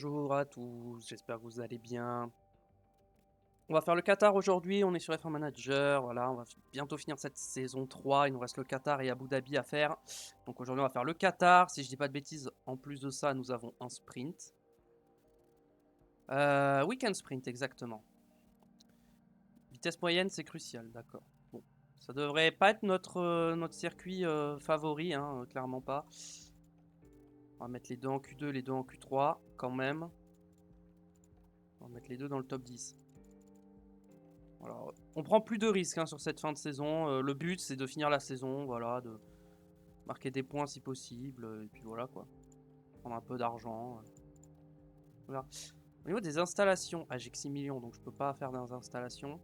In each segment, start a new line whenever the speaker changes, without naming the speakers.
bonjour à tous, j'espère que vous allez bien. On va faire le Qatar aujourd'hui, on est sur F1 Manager, voilà, on va bientôt finir cette saison 3, il nous reste le Qatar et Abu Dhabi à faire. Donc aujourd'hui on va faire le Qatar, si je dis pas de bêtises, en plus de ça nous avons un sprint. Weekend sprint exactement. Vitesse moyenne c'est crucial, d'accord. Bon, ça devrait pas être notre circuit favori, hein, clairement pas. On va mettre les deux en Q2, les deux en Q3 quand même. On va mettre les deux dans le top 10. Alors, on prend plus de risques hein, sur cette fin de saison. Le but, c'est de finir la saison, voilà, de marquer des points si possible, et puis voilà quoi. Prendre un peu d'argent. Voilà. Au niveau des installations, j'ai que 6 millions, donc je peux pas faire des installations.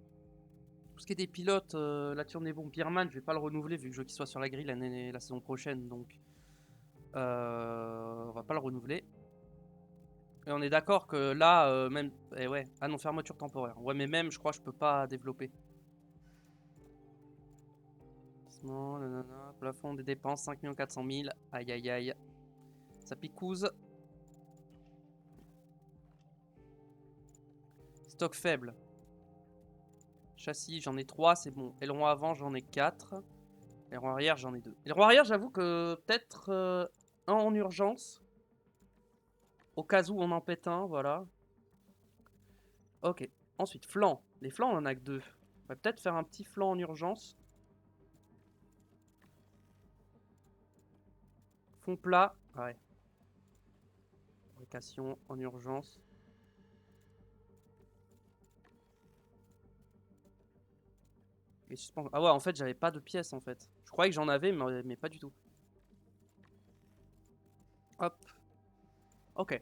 Pour ce qui est des pilotes, la tournée bon, Birman, je vais pas le renouveler vu que je veux qu'il soit sur la grille la saison prochaine, donc on va pas le renouveler. Et on est d'accord que là, même, ouais, ah non, fermeture temporaire. Ouais, mais même, je crois, je peux pas développer. Nanana, plafond des dépenses 5 400 000. Aïe aïe aïe. Ça picouse. Stock faible. Châssis, j'en ai 3, c'est bon. Aileron avant, j'en ai 4. Aileron arrière, j'en ai 2. Aileron arrière, j'avoue que peut-être un en urgence. Au cas où on en pète un, voilà. Ok. Ensuite, flanc. Les flancs, on en a que 2. On va peut-être faire un petit flanc en urgence. Fond plat. Ouais. Fabrication en urgence. Et suspension. Ah ouais, en fait, j'avais pas de pièces en fait. Je croyais que j'en avais, mais pas du tout. Hop. Ok.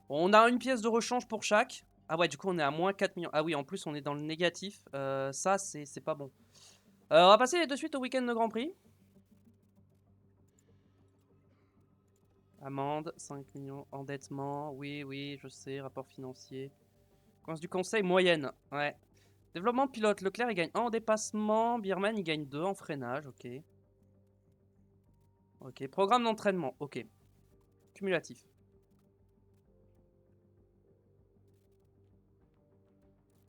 Bon, on a une pièce de rechange pour chaque. Ah ouais, du coup, on est à moins 4 millions. Ah oui, en plus, on est dans le négatif. Ça, c'est pas bon. On va passer de suite au week-end de Grand Prix. Amende, 5 millions. Endettement, oui, oui, je sais. Rapport financier. Coince du conseil, moyenne. Ouais. Développement de pilote. Leclerc, il gagne 1 en dépassement. Birman, il gagne 2 en freinage. Ok. Ok. Programme d'entraînement. Ok. Cumulatif.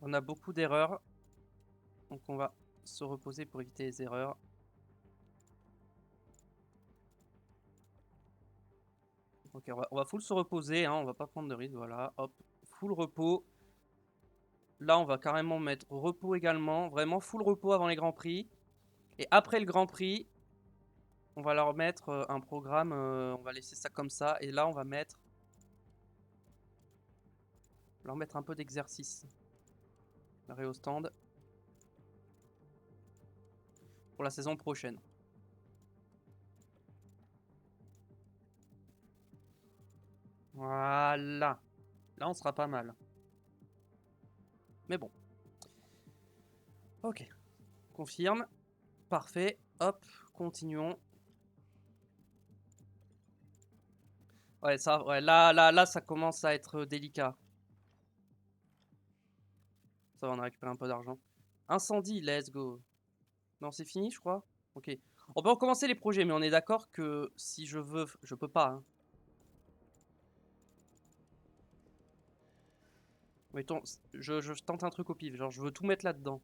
On a beaucoup d'erreurs. Donc, on va se reposer pour éviter les erreurs. Ok, on va full se reposer, hein, on va pas prendre de risque, voilà, hop, full repos. Là, on va carrément mettre repos également, vraiment full repos avant les Grands Prix. Et après le Grand Prix, on va leur mettre un programme, on va laisser ça comme ça. Et là, on va leur mettre un peu d'exercice. L'arrêt au stand. Pour la saison prochaine. Voilà. Là, on sera pas mal. Mais bon. Ok. Confirme. Parfait. Hop, continuons. Ouais, ça, ouais, là, ça commence à être délicat. Ça va, on a récupéré un peu d'argent. Incendie, let's go. Non, c'est fini, je crois. Ok. On peut recommencer les projets, mais on est d'accord que si je veux, je peux pas. Hein. Mettons, je tente un truc au pif. Genre, je veux tout mettre là-dedans.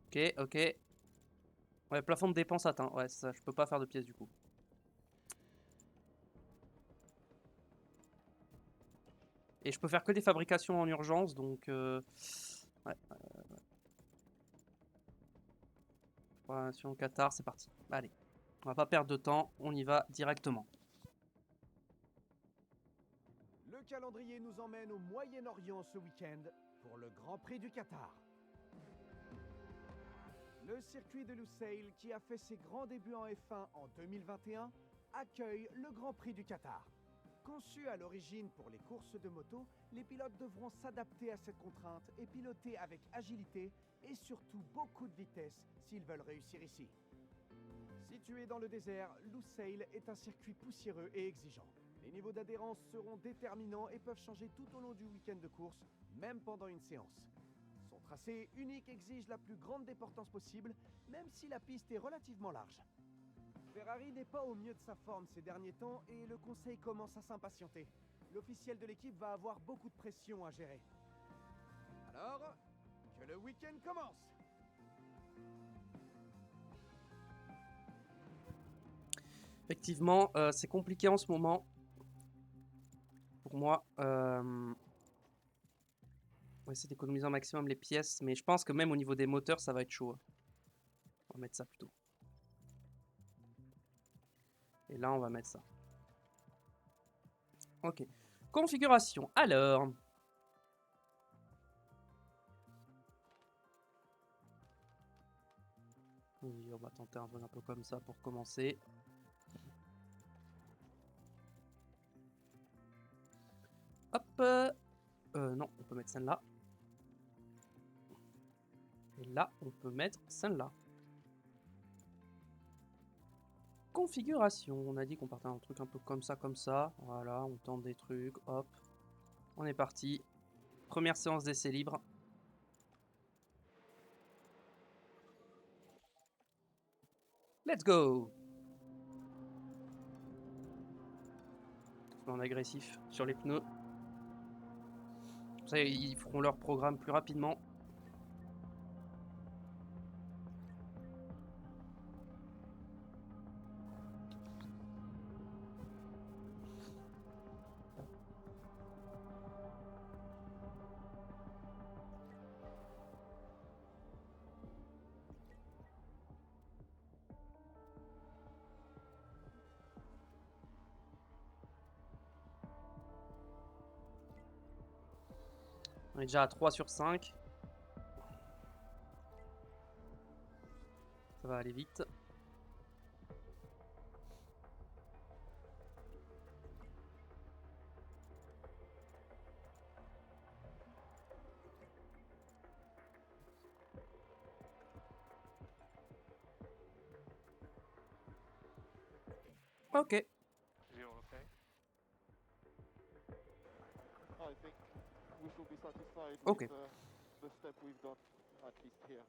Ok, ok. Ouais, plafond de dépenses atteint. Ouais, ça, je peux pas faire de pièces du coup. Et je peux faire que des fabrications en urgence, donc... ouais. Préparation Qatar, c'est parti. Allez. On va pas perdre de temps, on y va directement.
Le calendrier nous emmène au Moyen-Orient ce week-end pour le Grand Prix du Qatar. Le circuit de Lusail, qui a fait ses grands débuts en F1 en 2021, accueille le Grand Prix du Qatar. Conçu à l'origine pour les courses de moto, les pilotes devront s'adapter à cette contrainte et piloter avec agilité et surtout beaucoup de vitesse s'ils veulent réussir ici. Situé dans le désert, Lusail est un circuit poussiéreux et exigeant. Les niveaux d'adhérence seront déterminants et peuvent changer tout au long du week-end de course, même pendant une séance. Son tracé unique exige la plus grande déportance possible, même si la piste est relativement large. Harry n'est pas au mieux de sa forme ces derniers temps et le conseil commence à s'impatienter. L'officiel de l'équipe va avoir beaucoup de pression à gérer. Alors, que le week-end commence!
Effectivement, c'est compliqué en ce moment. Pour moi, on va essayer d'économiser un maximum les pièces, mais je pense que même au niveau des moteurs, ça va être chaud. On va mettre ça plutôt. Et là, on va mettre ça. Ok. Configuration. Alors. Oui, on va tenter un truc un peu comme ça pour commencer. Hop. Non, on peut mettre celle-là. Et là, on peut mettre celle-là. Configuration. On a dit qu'on partait un truc un peu comme ça, comme ça. Voilà, on tente des trucs. Hop. On est parti. Première séance d'essai libre. Let's go! On est agressif sur les pneus. Comme ça, ils feront leur programme plus rapidement. On est déjà à 3 sur 5. Ça va aller vite. Ok.
Is it all okay?
I think we should be satisfied
Okay.
with the step we've done, at least here.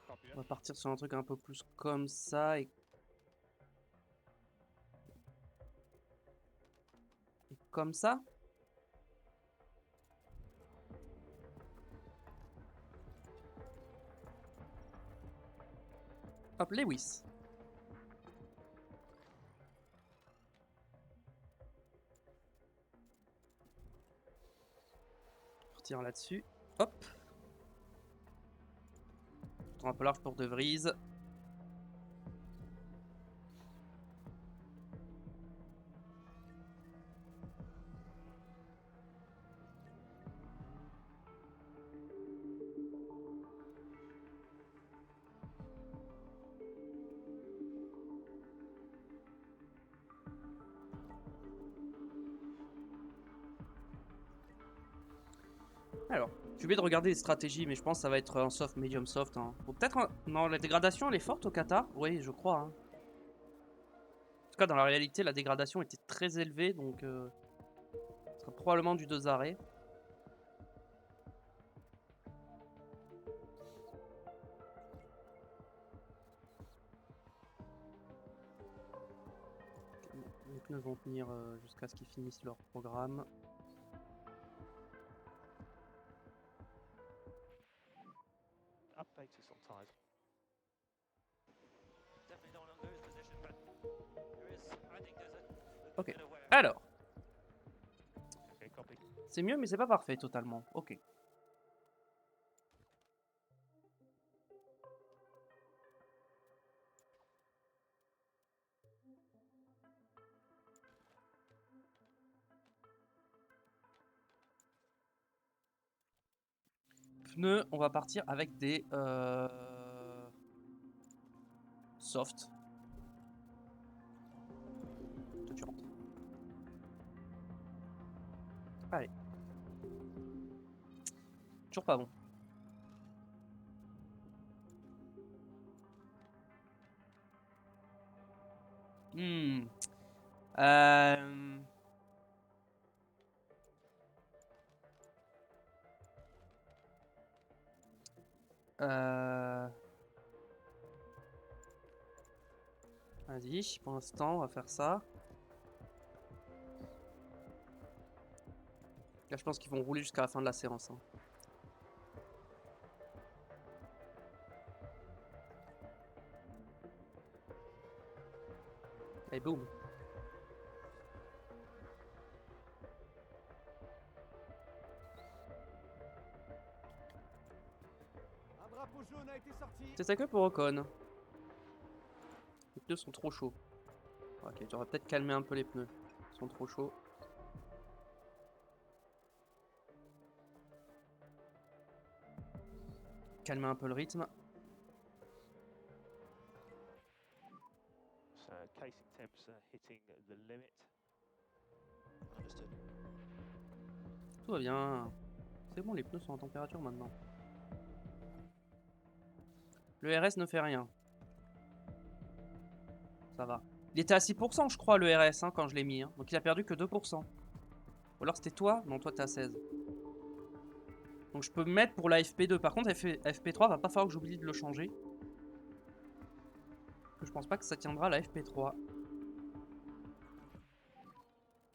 Copy
On
that.
va partir sur un truc un peu plus comme ça. Et comme ça. Hop, Lewis. Partir là-dessus. Hop. Un peu large pour De Vries. Alors, j'ai oublié de regarder les stratégies, mais je pense que ça va être un soft, medium soft. Hein. Ou peut-être un... Non, la dégradation, elle est forte au Qatar. Oui, je crois. Hein. En tout cas, dans la réalité, la dégradation était très élevée, donc... ce sera probablement du 2 arrêts. Les pneus vont tenir jusqu'à ce qu'ils finissent leur programme.
Update is on tyres.
Definitely don't want to lose position, but there is, I think there's a
Ok.
bit of wear.
Alors,
Okay, copy.
c'est mieux, mais c'est pas parfait totalement. Ok. Pneus, on va partir avec des soft. Toi, tu rentres. Allez. Toujours pas bon. Hmm. Euh... Euh... Vas-y, pour l'instant, on va faire ça. Là, je pense qu'ils vont rouler jusqu'à la fin de la séance. Hein. Et boum.
Un drapeau jaune a été sorti.
C'est ça que pour Ocon. Les pneus sont trop chauds. Ok, j'aurais peut-être calmé un peu les pneus. Ils sont trop chauds. Calmer un peu le rythme.
So casing temps hitting the limit.
Understood.
Tout va bien. C'est bon, les pneus sont en température maintenant. Le RS ne fait rien. Ça va. Il était à 6% je crois le RS hein, quand je l'ai mis. Hein. Donc il a perdu que 2%. Ou alors c'était toi? Non, toi t'es à 16. Donc je peux me mettre pour la FP2. Par contre FP3 va pas falloir que j'oublie de le changer. Je pense pas que ça tiendra à la FP3.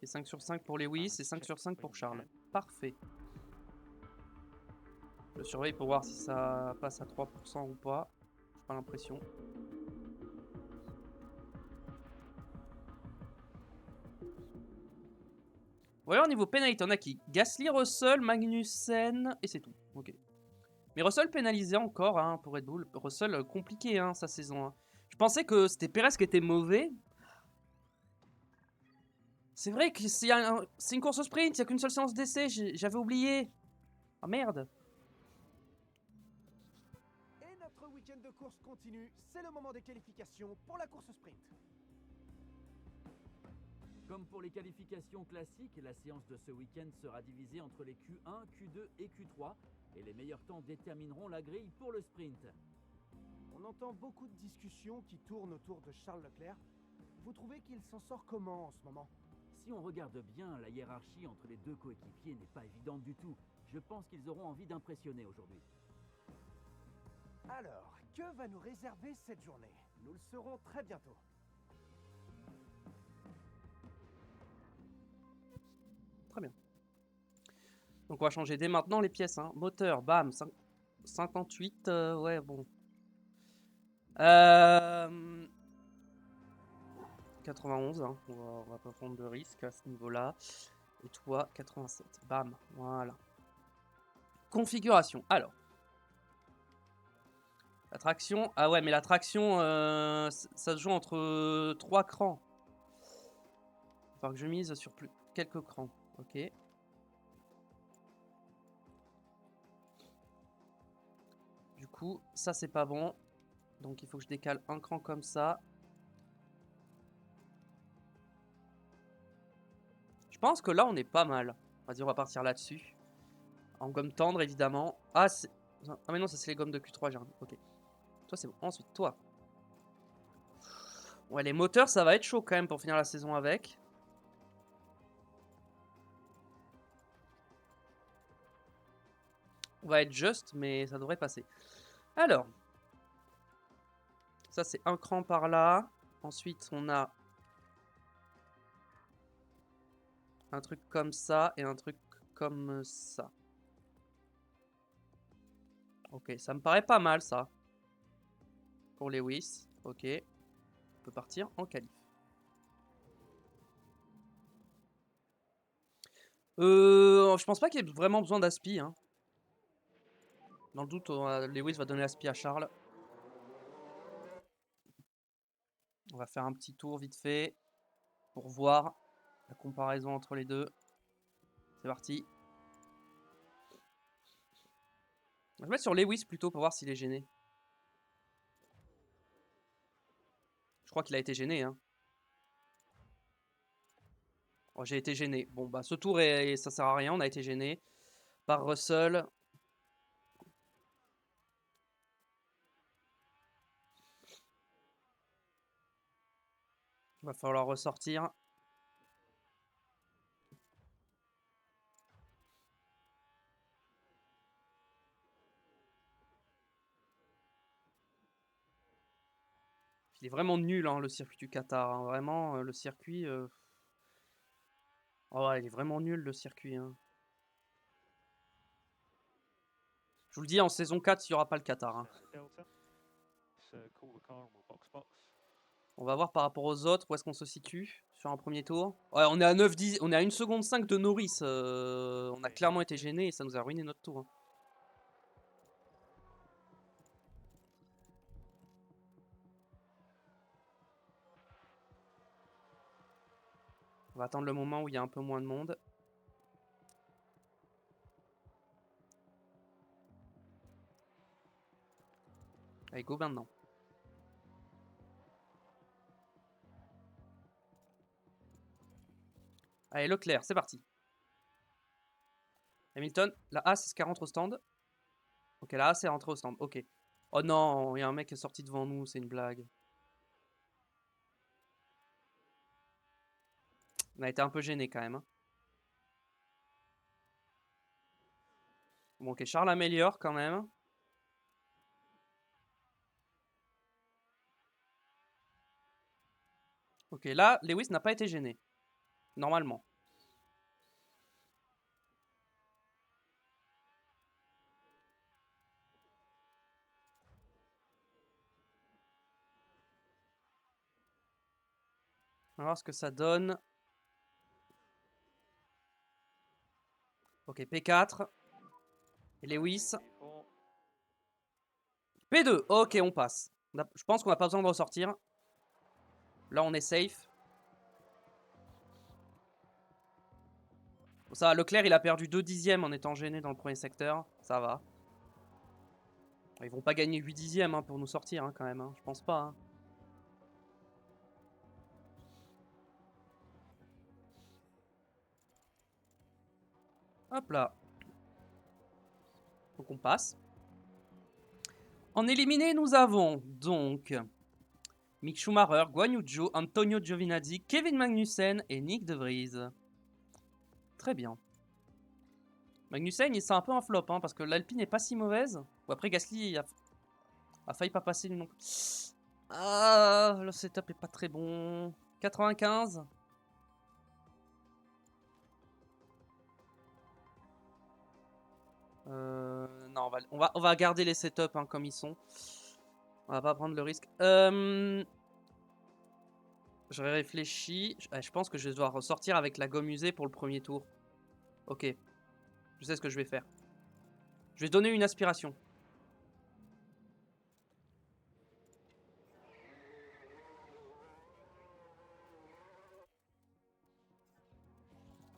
Et 5 sur 5 pour Lewis et 5 sur 5 pour Charles. Parfait. Je surveille pour voir si ça passe à 3% ou pas. J'ai pas l'impression. Voilà, au niveau pénalité, on a qui? Gasly, Russell, Magnussen, et c'est tout. Ok. Mais Russell pénalisé encore hein, pour Red Bull. Russell compliqué hein, sa saison. Hein. Je pensais que c'était Perez qui était mauvais. C'est vrai que c'est une course au sprint, il n'y a qu'une seule séance d'essai, j'avais oublié. Ah merde.
Et notre week-end de course continue. C'est le moment des qualifications pour la course sprint.
Comme pour les qualifications classiques, la séance de ce week-end sera divisée entre les Q1, Q2 et Q3 et les meilleurs temps détermineront la grille pour le sprint.
On entend beaucoup de discussions qui tournent autour de Charles Leclerc. Vous trouvez qu'il s'en sort comment en ce moment?
Si on regarde bien, la hiérarchie entre les deux coéquipiers n'est pas évidente du tout. Je pense qu'ils auront envie d'impressionner aujourd'hui.
Alors, que va nous réserver cette journée? Nous le saurons très bientôt.
Très bien. Donc on va changer dès maintenant les pièces. Hein. Moteur, bam, 58, ouais bon. 91, hein. On va pas prendre de risque à ce niveau-là. Et toi, 87. Bam, voilà. Configuration. Alors. La traction. Ah ouais, mais la traction, ça se joue entre 3 crans. Il va falloir que je mise sur quelques crans. Ok. Du coup, ça c'est pas bon. Donc il faut que je décale un cran comme ça. Je pense que là on est pas mal. Vas-y, on va partir là-dessus. En gomme tendre évidemment. Ah, mais non, ça c'est les gommes de Q3, j'ai envie. Ok. Toi c'est bon. Ensuite, toi. Ouais, les moteurs ça va être chaud quand même pour finir la saison avec. On va être juste, mais ça devrait passer. Alors. Ça c'est un cran par là. Ensuite on a un truc comme ça et un truc comme ça. Ok, ça me paraît pas mal ça. Pour Lewis, ok. On peut partir en qualif. Je pense pas qu'il y ait vraiment besoin d'aspi. Hein. Dans le doute, Lewis va donner aspi à Charles. On va faire un petit tour vite fait pour voir la comparaison entre les deux. C'est parti. Je vais mettre sur Lewis plutôt pour voir s'il est gêné. Je crois qu'il a été gêné. Hein. Oh, j'ai été gêné. Bon, bah ce tour, ça sert à rien. On a été gêné par Russell. Il va falloir ressortir. Il est vraiment nul, hein, le circuit du Qatar. Hein. Vraiment, le circuit... Oh, ouais, il est vraiment nul, le circuit. Hein. Je vous le dis, en saison 4, il n'y aura pas le Qatar. Hein.
Delta. Let's call the car and we'll box.
On va voir par rapport aux autres où est-ce qu'on se situe sur un premier tour. Ouais, on est à 9-10, on est à 1 seconde 5 de Norris. On a clairement été gêné et ça nous a ruiné notre tour. Hein. On va attendre le moment où il y a un peu moins de monde. Allez, go maintenant. Allez, Leclerc, c'est parti. Hamilton, la A, c'est ce qu'elle rentre au stand. Ok, la A, c'est rentré au stand. Ok. Oh non, il y a un mec qui est sorti devant nous, c'est une blague. On a été un peu gêné quand même. Hein. Bon, ok, Charles améliore quand même. Ok, là, Lewis n'a pas été gêné. Normalement. On va voir ce que ça donne. Ok, P4. Et Lewis. P2. Ok, on passe. Je pense qu'on n'a pas besoin de ressortir. Là, on est safe. Ça va, Leclerc, il a perdu 2 dixièmes en étant gêné dans le premier secteur. Ça va. Ils vont pas gagner 8 dixièmes hein, pour nous sortir hein, quand même. Hein. Je pense pas. Hein. Hop là. Donc on passe. En éliminé, nous avons donc Mick Schumacher, Guan Yu Zhou, Antonio Giovinazzi, Kevin Magnussen et Nick De Vries. Très bien. Magnussen, c'est un peu un flop hein, parce que l'Alpine n'est pas si mauvaise. Ou après Gasly a failli pas passer le nom. Ah, le setup est pas très bon. 95. Non, on va garder les setups hein, comme ils sont. On va pas prendre le risque. Je réfléchis. Je pense que je vais devoir ressortir avec la gomme usée pour le premier tour. Ok. Je sais ce que je vais faire. Je vais donner une aspiration.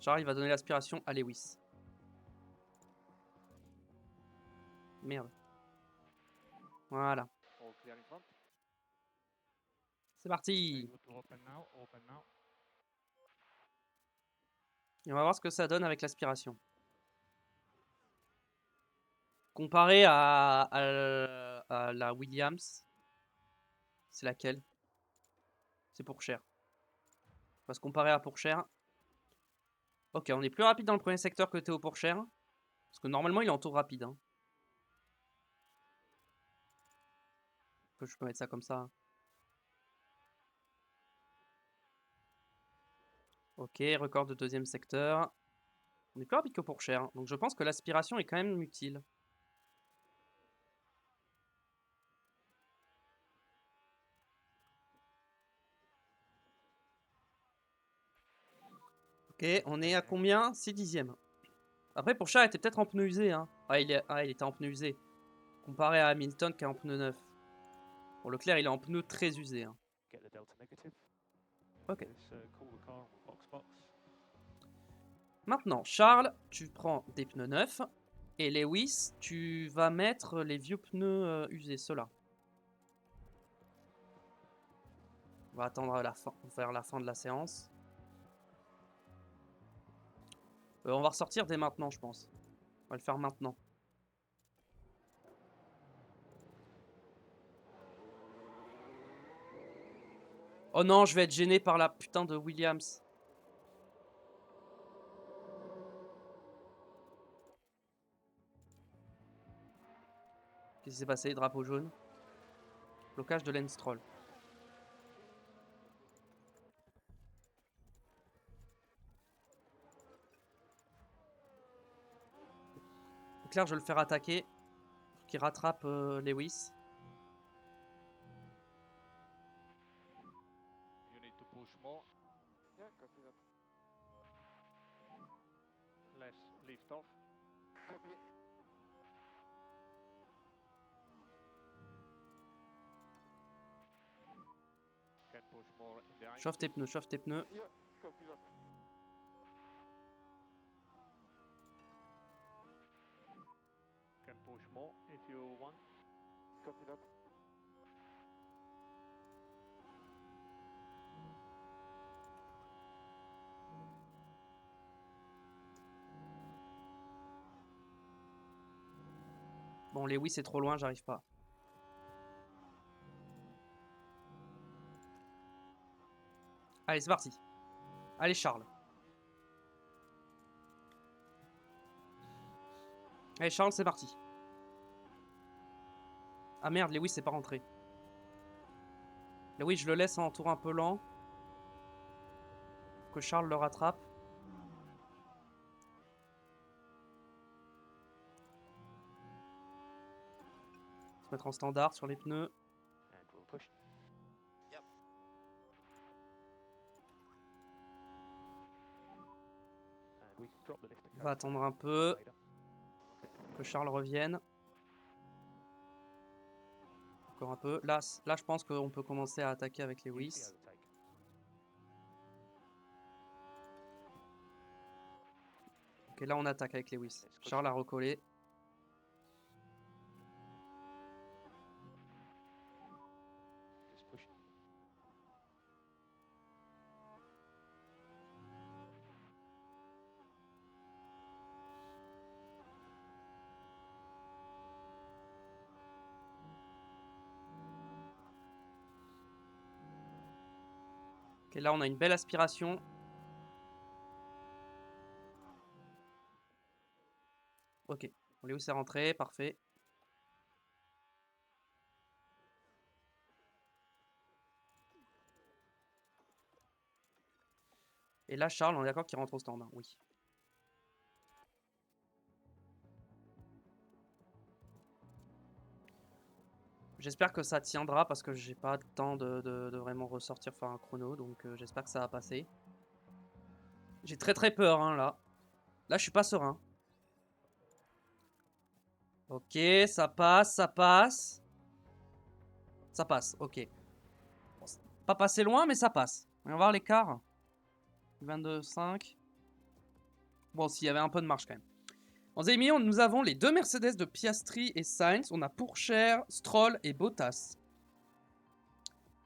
Charles, il va donner l'aspiration à Lewis. Merde. Voilà. C'est parti. Et on va voir ce que ça donne avec l'aspiration. Comparé à la Williams, c'est laquelle? C'est Pourchaire. On va se comparer à Pourchaire. Ok, on est plus rapide dans le premier secteur que Théo Pourchaire. Parce que normalement, il est en tour rapide. Hein. Je peux mettre ça comme ça. Ok, record de deuxième secteur. On est plus rapide que Pourchaire. Donc je pense que l'aspiration est quand même utile. Ok, on est à combien? 6 dixièmes. Après, Pourchaire était peut-être en pneu usé. Hein. Il était en pneu usé. Comparé à Hamilton qui est en pneu neuf. Bon, Leclerc, il est en pneu très usé. Hein. Ok. Maintenant, Charles, tu prends des pneus neufs. Et Lewis, tu vas mettre les vieux pneus usés, ceux-là. On va attendre vers la fin de la séance. On va ressortir dès maintenant, je pense. On va le faire maintenant. Oh non, je vais être gêné par la putain de Williams. Qu'est-ce qui s'est passé? Drapeau jaune. Blocage de Lance Stroll. Leclerc, je vais le faire attaquer. Pour qu'il rattrape Lewis.
You need to push more.
Yeah, copy that.
Less lift off.
Copy.
Can push more in behind.
Chauffe tes pneus, chauffe tes pneus.
Yeah, copy that.
Can push more if you want.
Copy that.
Bon, Lewis c'est trop loin, j'arrive pas. Allez, c'est parti. Allez, Charles. Allez, Charles, c'est parti. Ah merde, Lewis c'est pas rentré. Lewis, je le laisse en tour un peu lent. Que Charles le rattrape. Se mettre en standard sur les pneus.
And we'll push.
Yep.
And we drop the lift.
On va attendre un peu.
Later.
Que Charles revienne. Encore un peu. Là je pense qu'on peut commencer à attaquer avec
Easy
Lewis.
overtake.
Ok, là on attaque avec Lewis.
Let's push.
Charles a recollé.
Just push.
Ok, là on a une belle aspiration. Ok, bon, Lewis est rentré, parfait. Et là Charles, on est d'accord qu'il rentre au stand, hein, oui. J'espère que ça tiendra parce que j'ai pas le temps de vraiment ressortir faire un chrono, donc j'espère que ça va passer. J'ai très peur hein, là. Là je suis pas serein. Ok, ça passe, ça passe. Ça passe, ok. Bon, c'est pas passé loin mais ça passe. On va voir l'écart. 22,5. Bon, s'il y avait un peu de marge quand même. En deuxième million, nous avons les deux Mercedes de Piastri et Sainz. On a Pourchaire, Stroll et Bottas.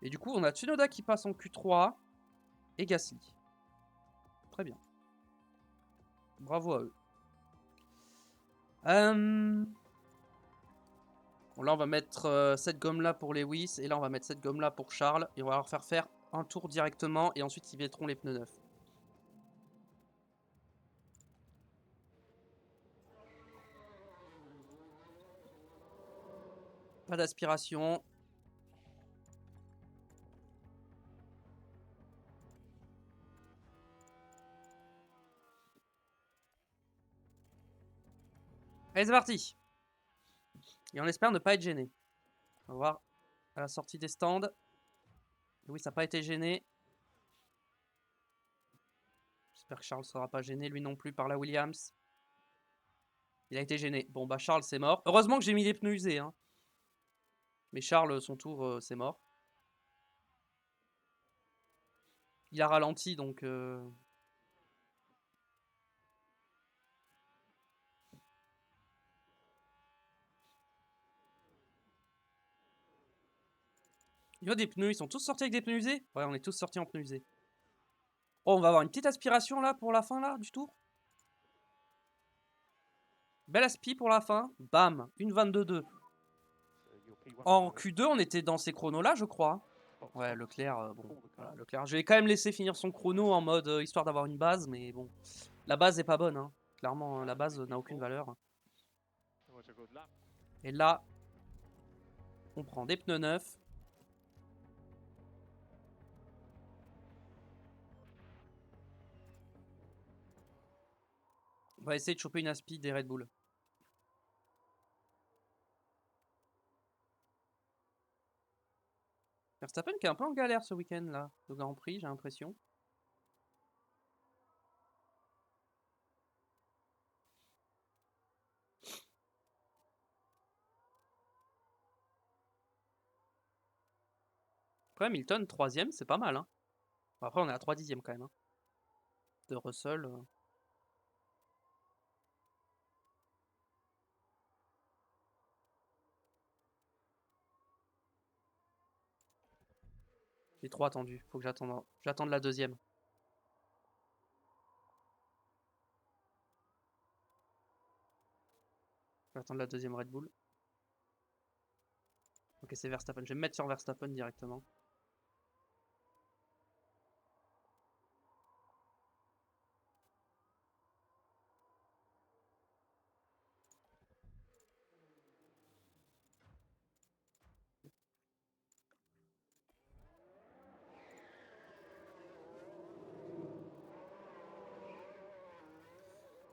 Et du coup, on a Tsunoda qui passe en Q3 et Gasly. Très bien. Bravo à eux. Bon, là, on va mettre cette gomme-là pour Lewis. Et là, on va mettre cette gomme-là pour Charles. Et on va leur faire un tour directement. Et ensuite, ils mettront les pneus neufs. Pas d'aspiration. Allez, c'est parti. Et on espère ne pas être gêné. On va voir à la sortie des stands. Oui, ça n'a pas été gêné. J'espère que Charles ne sera pas gêné, lui non plus, par la Williams. Il a été gêné. Bon, bah Charles, c'est mort. Heureusement que j'ai mis des pneus usés. Hein. Mais Charles, son tour, c'est mort. Il a ralenti, donc... Il y a des pneus, ils sont tous sortis avec des pneus usés? Ouais, on est tous sortis en pneus usés. Oh, on va avoir une petite aspiration là pour la fin là du tour. Belle aspi pour la fin. Bam, une 22-2. En Q2, on était dans ces chronos là, je crois. Ouais, Leclerc, bon, voilà, Leclerc. Je vais quand même laisser finir son chrono en mode histoire d'avoir une base, mais bon. La base est pas bonne, hein. Clairement, la base n'a aucune valeur. Et là, on prend des pneus neufs. On va essayer de choper une aspi des Red Bull. Verstappen qui est un peu en galère ce week-end là, le Grand Prix, j'ai l'impression. Après Hamilton, 3ème, c'est pas mal. Hein. Bon, après, on est à 3 dixièmes quand même. Hein. De Russell. J'ai trop attendu, faut que j'attende la deuxième. J'attends la deuxième Red Bull. Ok, c'est Verstappen. Je vais me mettre sur Verstappen directement.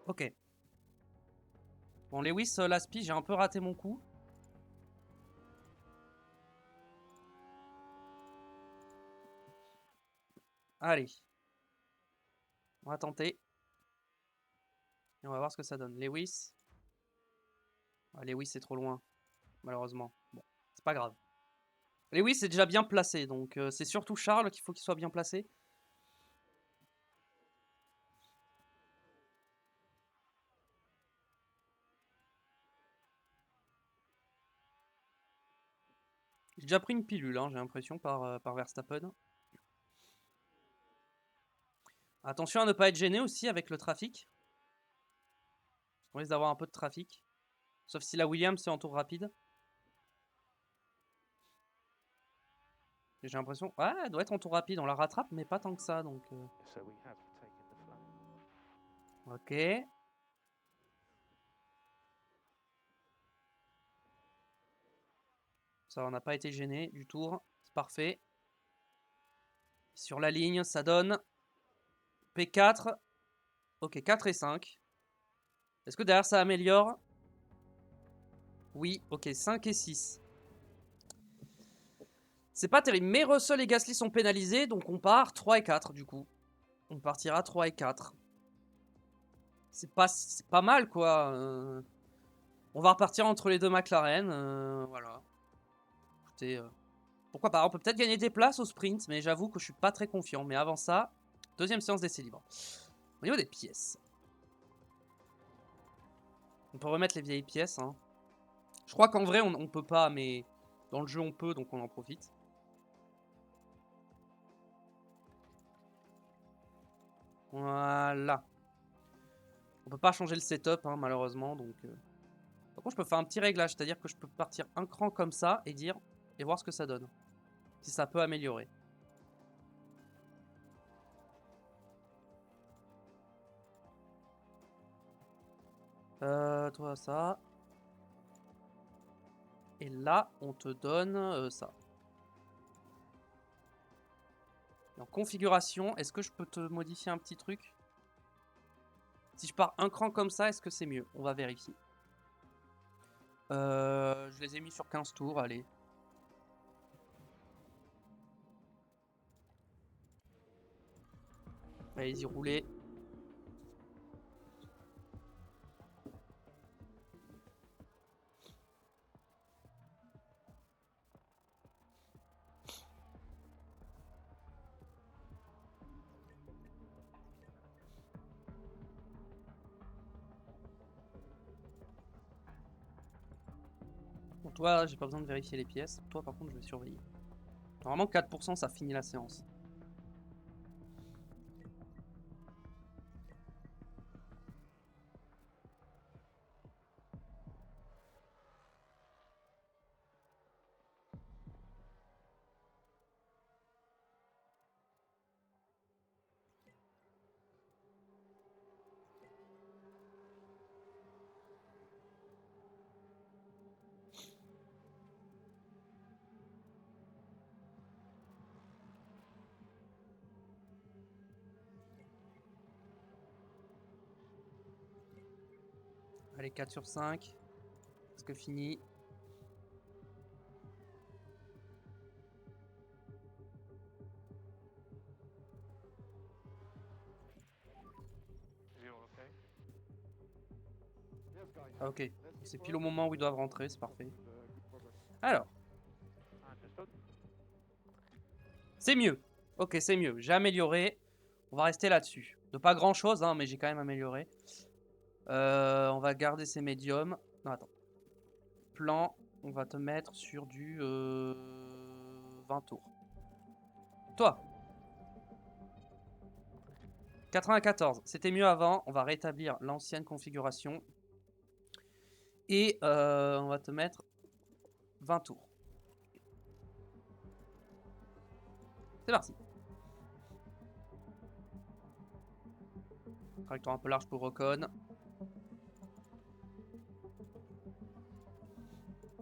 Ok. Bon, Lewis, Laspi, j'ai un peu raté mon coup. Allez. On va tenter. Et on va voir ce que ça donne. Lewis. Ah, Lewis, c'est trop loin. Malheureusement. Bon, c'est pas grave. Lewis est déjà bien placé. Donc, c'est surtout Charles qu'il faut qu'il soit bien placé. J'ai déjà pris une pilule, hein, j'ai l'impression, par Verstappen. Attention à ne pas être gêné aussi avec le trafic. On risque d'avoir un peu de trafic. Sauf si la Williams c'est en tour rapide. J'ai l'impression... Ouais, elle doit être en tour rapide. On la rattrape, mais pas tant que ça. Donc, Ok. Ça, on n'a pas été gêné du tour. C'est parfait. Sur la ligne, ça donne P4. Ok, 4 et 5. Est-ce que derrière ça améliore? Oui, ok, 5 et 6. C'est pas terrible, mais Russell et Gasly sont pénalisés, donc on part 3 et 4 du coup. On partira 3 et 4. C'est pas mal quoi. On va repartir entre les deux McLaren. Voilà. Écoutez, pourquoi pas. On peut peut-être gagner des places au sprint, mais j'avoue que je suis pas très confiant. Mais avant ça, deuxième séance d'essai libre. Au niveau des pièces. On peut remettre les vieilles pièces. Hein. Je crois qu'en vrai, on peut pas, mais dans le jeu, on peut, donc on en profite. Voilà. On peut pas changer le setup, hein, malheureusement, donc... Par contre, je peux faire un petit réglage, c'est-à-dire que je peux partir un cran comme ça et dire... Et voir ce que ça donne. Si ça peut améliorer. Toi, ça. Et là, on te donne ça. En configuration, est-ce que je peux te modifier un petit truc? Si je pars un cran comme ça, est-ce que c'est mieux? On va vérifier. Je les ai mis sur 15 tours, allez. Allez-y, roulez. Bon, toi, j'ai pas besoin de vérifier les pièces. Toi, par contre, je vais surveiller. Normalement, 4%, ça finit la séance. Allez, 4 sur 5. Est-ce que fini? Ah, ok. C'est pile au moment où ils doivent rentrer, c'est parfait.
Good progress.
Alors,
Understood.
c'est mieux. Ok, c'est mieux. J'ai amélioré. On va rester là-dessus. De pas grand-chose, hein, mais j'ai quand même amélioré. On va garder ces médiums. Non, attends. Plan, on va te mettre sur du 20 tours. Toi 94, c'était mieux avant. On va rétablir l'ancienne configuration. Et on va te mettre 20 tours. C'est parti. Trajectoire un peu large pour Recon.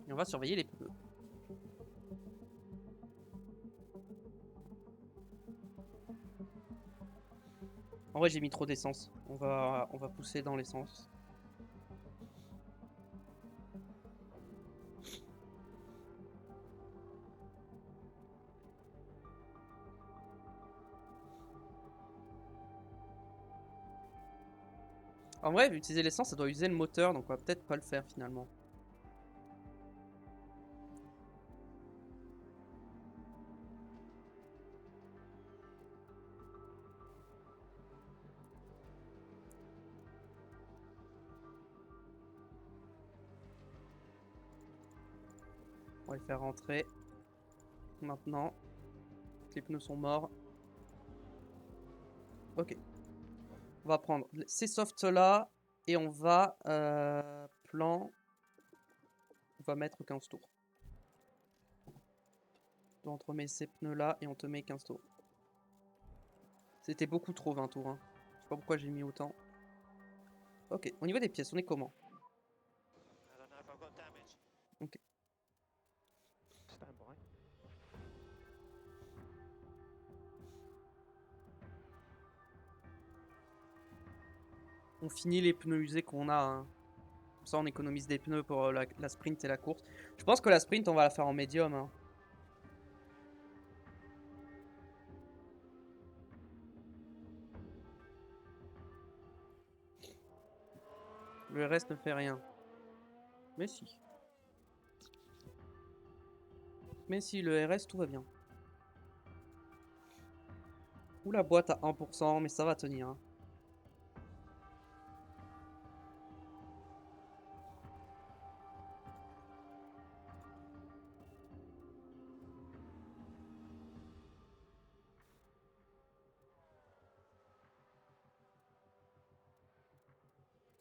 Et on va surveiller les pneus. En vrai, j'ai mis trop d'essence. On va pousser dans l'essence. En vrai, utiliser l'essence, ça doit user le moteur, donc on va peut-être pas le faire finalement. On va le faire rentrer. Maintenant. Les pneus sont morts. Ok. On va prendre ces softs là. Et on va... plan... On va mettre 15 tours. Donc, on te remet ces pneus là et on te met 15 tours. C'était beaucoup trop 20 tours. Hein. Je sais pas pourquoi j'ai mis autant. Ok. Au niveau des pièces, on est comment?
I don't know if I've got damage.
Ok.
Stand by.
On finit les pneus usés qu'on a. Hein. Comme ça, on économise des pneus pour la sprint et la course. Je pense que la sprint, on va la faire en médium. Hein. Le reste ne fait rien. Mais si. Mais si, le RS, tout va bien. Ou la boîte à 1%, mais ça va tenir. Hein.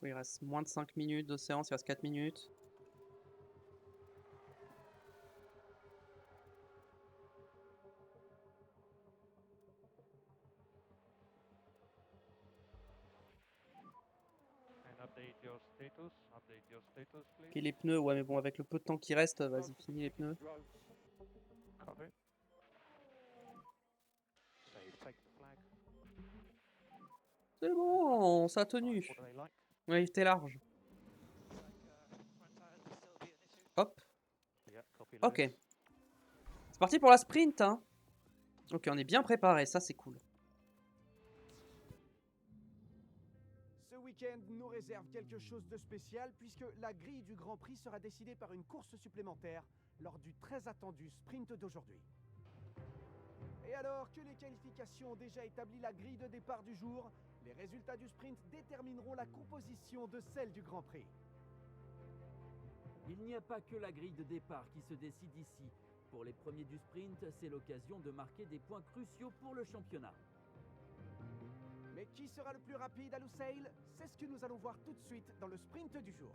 Il reste moins de 5 minutes de séance, il reste 4 minutes.
And update your status. Update your status, please.
Ok, les pneus, ouais, mais bon, avec le peu de temps qui reste, vas-y, finis les pneus.
Drive.
Copy. Save, take the flag.
C'est bon, ça a tenu.
What do they like?
Ouais, il était large.
Front tires will still be an issue.
Hop,
Yeah, copy.
ok.
Lewis.
C'est parti pour la sprint, hein. Ok, on est bien préparé, ça c'est cool.
Ce week-end nous réserve quelque chose de spécial puisque la grille du Grand Prix sera décidée par une course supplémentaire lors du très attendu sprint d'aujourd'hui. Et alors que les qualifications ont déjà établi la grille de départ du jour, les résultats du sprint détermineront la composition de celle du Grand Prix.
Il n'y a pas que la grille de départ qui se décide ici. Pour les premiers du sprint, c'est l'occasion de marquer des points cruciaux pour le championnat.
Mais qui sera le plus rapide à Lusail? C'est ce que nous allons voir tout de suite dans le sprint du jour.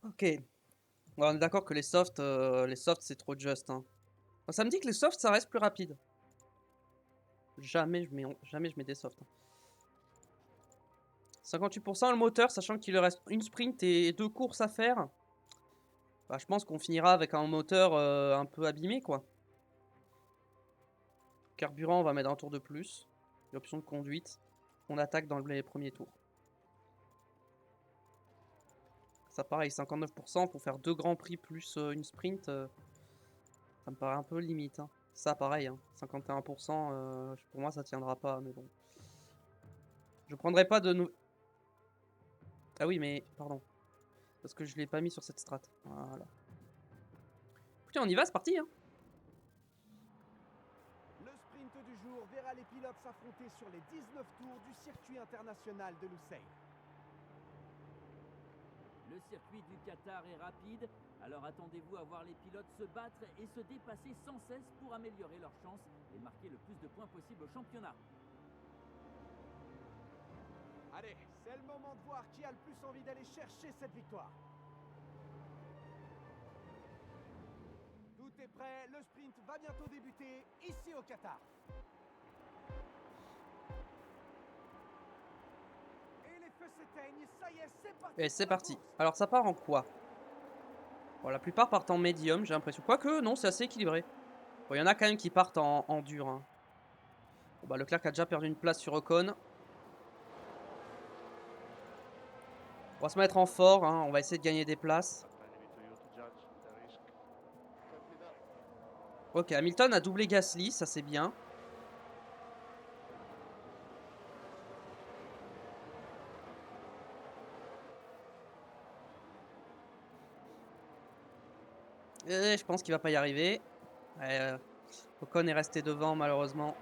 Ok. Ouais, on est d'accord que les softs c'est trop juste. Hein. Bon, ça me dit que les softs ça reste plus rapide. Jamais je mets des softs. Hein. 58% le moteur, sachant qu'il reste une sprint et 2 courses à faire. Bah, je pense qu'on finira avec un moteur un peu abîmé quoi. Carburant, on va mettre un tour de plus. L'option de conduite. On attaque dans les premiers tours. Ça pareil, 59% pour faire 2 grands prix plus une sprint. Ça me paraît un peu limite. Hein. Ça pareil, hein, 51%, pour moi ça tiendra pas, mais bon. Je prendrai pas de nou... Ah oui, mais... Pardon. Parce que je l'ai pas mis sur cette strat. Voilà. Écoutez, on y va, c'est parti. Hein.
Le sprint du jour verra les pilotes s'affronter sur les 19 tours du circuit international de Lusail.
Le circuit du Qatar est rapide, alors attendez-vous à voir les pilotes se battre et se dépasser sans cesse pour améliorer leurs chances et marquer le plus de points possible au championnat.
Allez, c'est le moment de voir qui a le plus envie d'aller chercher cette victoire. Tout est prêt, le sprint va bientôt débuter ici au Qatar. Et les feux s'éteignent, ça y est, c'est parti.
Et c'est
pour la
parti.
course.
Alors ça part en quoi? Bon, la plupart partent en médium, j'ai l'impression. Quoique, non, c'est assez équilibré. Bon, il y en a quand même qui partent en dur. Hein. Bon, bah, Leclerc a déjà perdu une place sur Ocon. On va se mettre en fort, hein. On va essayer de gagner des places. Ok, Hamilton a doublé Gasly, ça c'est bien. Et je pense qu'il va pas y arriver. Ocon est resté devant malheureusement.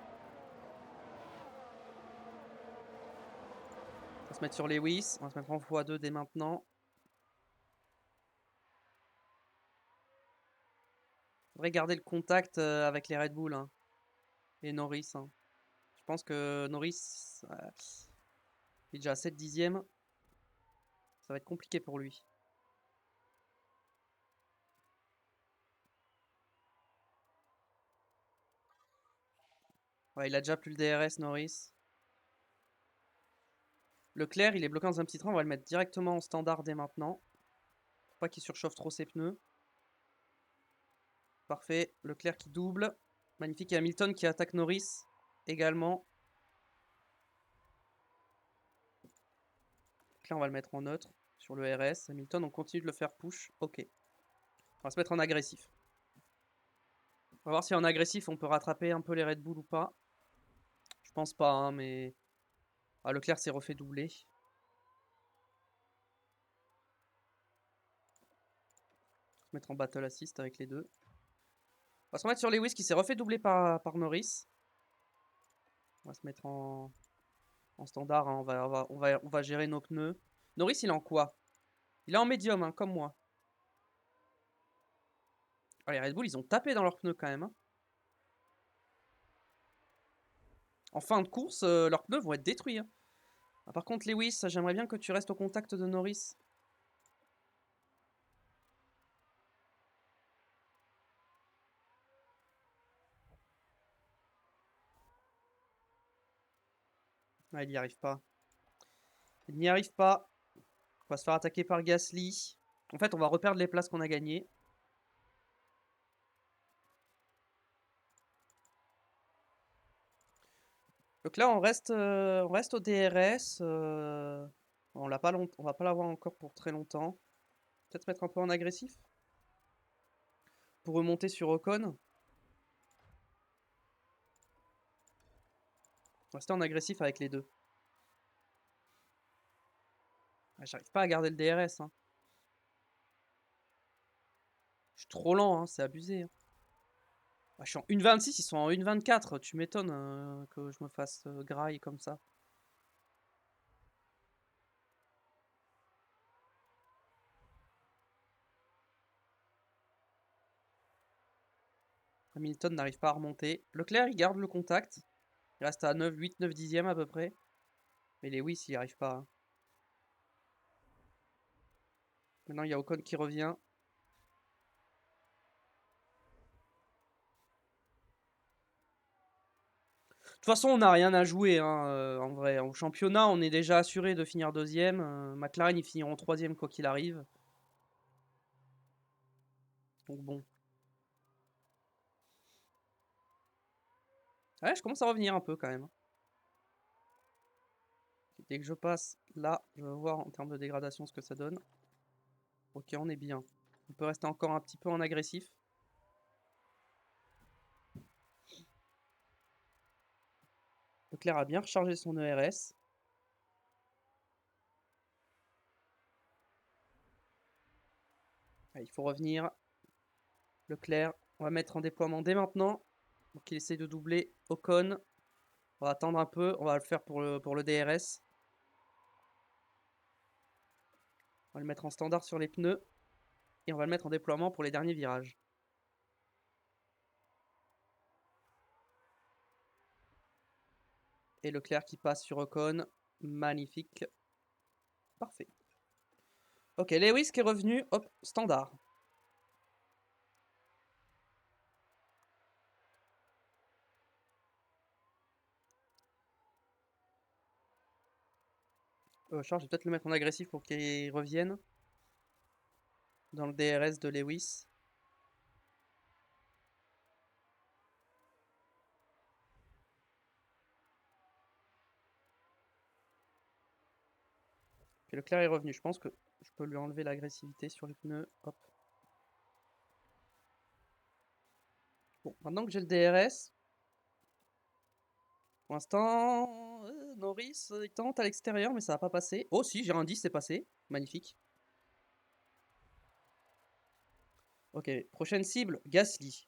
On va se mettre sur Lewis, on va se mettre en x2 dès maintenant. On devrait garder le contact avec les Red Bull hein. Et Norris. Hein. Je pense que Norris il est déjà à 7 dixièmes. Ça va être compliqué pour lui. Ouais, il a déjà plus le DRS Norris. Leclerc, il est bloqué dans un petit train. On va le mettre directement en standard dès maintenant. Faut pas qu'il surchauffe trop ses pneus. Parfait. Leclerc qui double. Magnifique. Et Hamilton qui attaque Norris également. Donc là, on va le mettre en neutre sur le RS. Hamilton, on continue de le faire push. Ok. On va se mettre en agressif. On va voir si en agressif, on peut rattraper un peu les Red Bull ou pas. Je pense pas, hein, mais... Ah, Leclerc s'est refait doubler. On va se mettre en battle assist avec les deux. On va se mettre sur Lewis qui s'est refait doubler par Norris. On va se mettre en standard. Hein. On va gérer nos pneus. Norris, il est en quoi? Il est en médium, hein, comme moi. Ah, les Red Bull, ils ont tapé dans leurs pneus quand même. Hein. En fin de course, leurs pneus vont être détruits. Hein. Ah, par contre, Lewis, j'aimerais bien que tu restes au contact de Norris. Ah, il n'y arrive pas. Il n'y arrive pas. On va se faire attaquer par Gasly. En fait, on va reperdre les places qu'on a gagnées. Donc là, on reste au DRS. On l'a pas on va pas l'avoir encore pour très longtemps. Peut-être mettre un peu en agressif. Pour remonter sur Ocon. Rester en agressif avec les deux. Ah, j'arrive pas à garder le DRS. Hein. Je suis trop lent, hein, c'est abusé. Hein. Ah, je suis en 1.26, ils sont en 1.24. Tu m'étonnes que je me fasse graille comme ça. Hamilton n'arrive pas à remonter. Leclerc, il garde le contact. Il reste à 9, 8, 9 dixièmes à peu près. Mais Lewis, il n'y arrive pas. Hein. Maintenant, il y a Ocon qui revient. De toute façon, on n'a rien à jouer, hein, en vrai. Au championnat, on est déjà assuré de finir deuxième. McLaren, ils finiront troisième quoi qu'il arrive. Donc bon. Ouais, je commence à revenir un peu quand même. Dès que je passe là, je vais voir en termes de dégradation ce que ça donne. Ok, on est bien. On peut rester encore un petit peu en agressif. Leclerc a bien rechargé son ERS. il faut revenir. Leclerc, on va mettre en déploiement dès maintenant. Donc il essaye de doubler Ocon. On va attendre un peu, on va le faire pour le DRS. On va le mettre en standard sur les pneus. Et on va le mettre en déploiement pour les derniers virages. Et Leclerc qui passe sur Ocon. Magnifique. Parfait. Ok, Lewis qui est revenu. Hop, standard. Charles, je vais peut-être le mettre en agressif pour qu'il revienne. Dans le DRS de Lewis. Ok, Leclerc est revenu. Je pense que je peux lui enlever l'agressivité sur les pneus. Hop. Bon, maintenant que j'ai le DRS. Pour l'instant, Norris, il tente à l'extérieur, mais ça va pas passer. Oh si, j'ai un 10, c'est passé. Magnifique. Ok, prochaine cible, Gasly.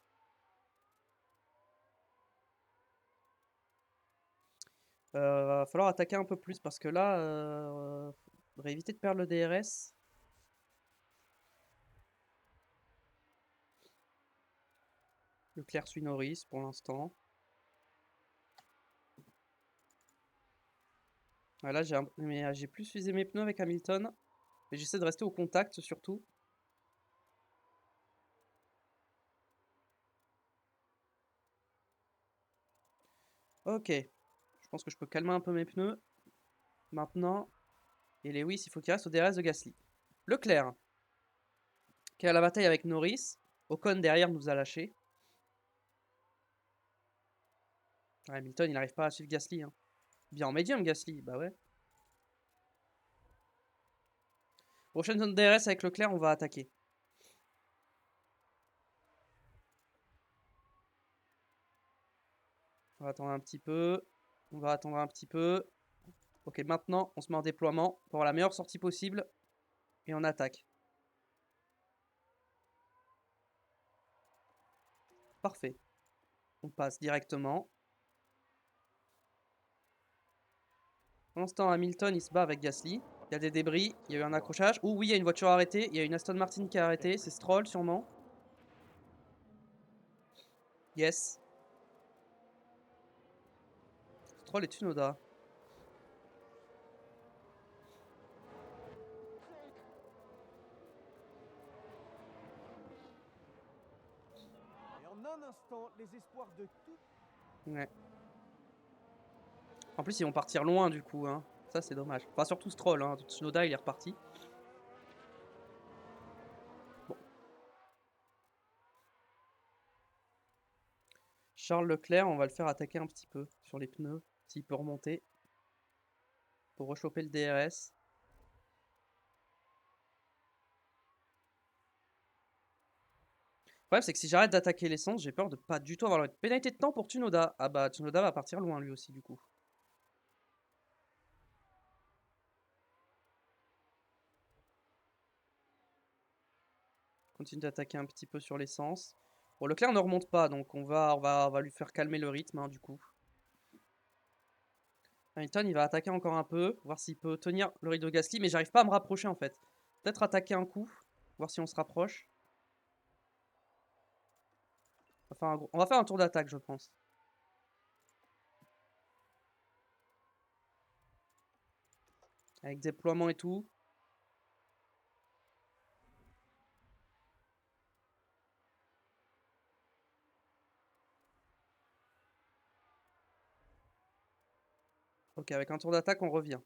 Va falloir attaquer un peu plus parce que là, faudrait éviter de perdre le DRS. Leclerc suit Norris pour l'instant. Là, j'ai plus usé mes pneus avec Hamilton. Mais j'essaie de rester au contact surtout. Ok. Je pense que je peux calmer un peu mes pneus. Maintenant. Et Lewis, il faut qu'il reste au DRS de Gasly. Leclerc. Qui est à la bataille avec Norris. Ocon derrière nous a lâché. Hamilton, il n'arrive pas à suivre Gasly. Hein. Bien en médium, Gasly. Bah ouais. Prochaine zone DRS avec Leclerc, on va attaquer. On va attendre un petit peu. On va attendre un petit peu. Ok, maintenant, on se met en déploiement pour avoir la meilleure sortie possible. Et on attaque. Parfait. On passe directement. Pendant ce temps, Hamilton, il se bat avec Gasly. Il y a des débris, il y a eu un accrochage. Oh oui, il y a une voiture arrêtée. Il y a une Aston Martin qui a arrêté. C'est Stroll, sûrement. Yes. Stroll et Tsunoda.
Et en un instant, les espoirs de tout.
Ouais. En plus, ils vont partir loin, du coup. Hein. Ça, c'est dommage. Enfin, surtout Stroll. Hein. Tsunoda, il est reparti. Bon. Charles Leclerc, on va le faire attaquer un petit peu sur les pneus. S'il peut remonter. Pour rechoper le DRS. Le problème, c'est que si j'arrête d'attaquer l'essence, j'ai peur de pas du tout avoir la pénalité de temps pour Tsunoda. Ah bah, Tsunoda va partir loin, lui aussi, du coup. Continue d'attaquer un petit peu sur l'essence. Bon, Leclerc ne remonte pas, donc on va lui faire calmer le rythme, hein, du coup. Hamilton, il va attaquer encore un peu, voir s'il peut tenir le rythme de Gasly, mais j'arrive pas à me rapprocher, en fait. Peut-être attaquer un coup, voir si on se rapproche. On va faire un tour d'attaque, je pense. Avec déploiement et tout. Ok, avec un tour d'attaque, on revient.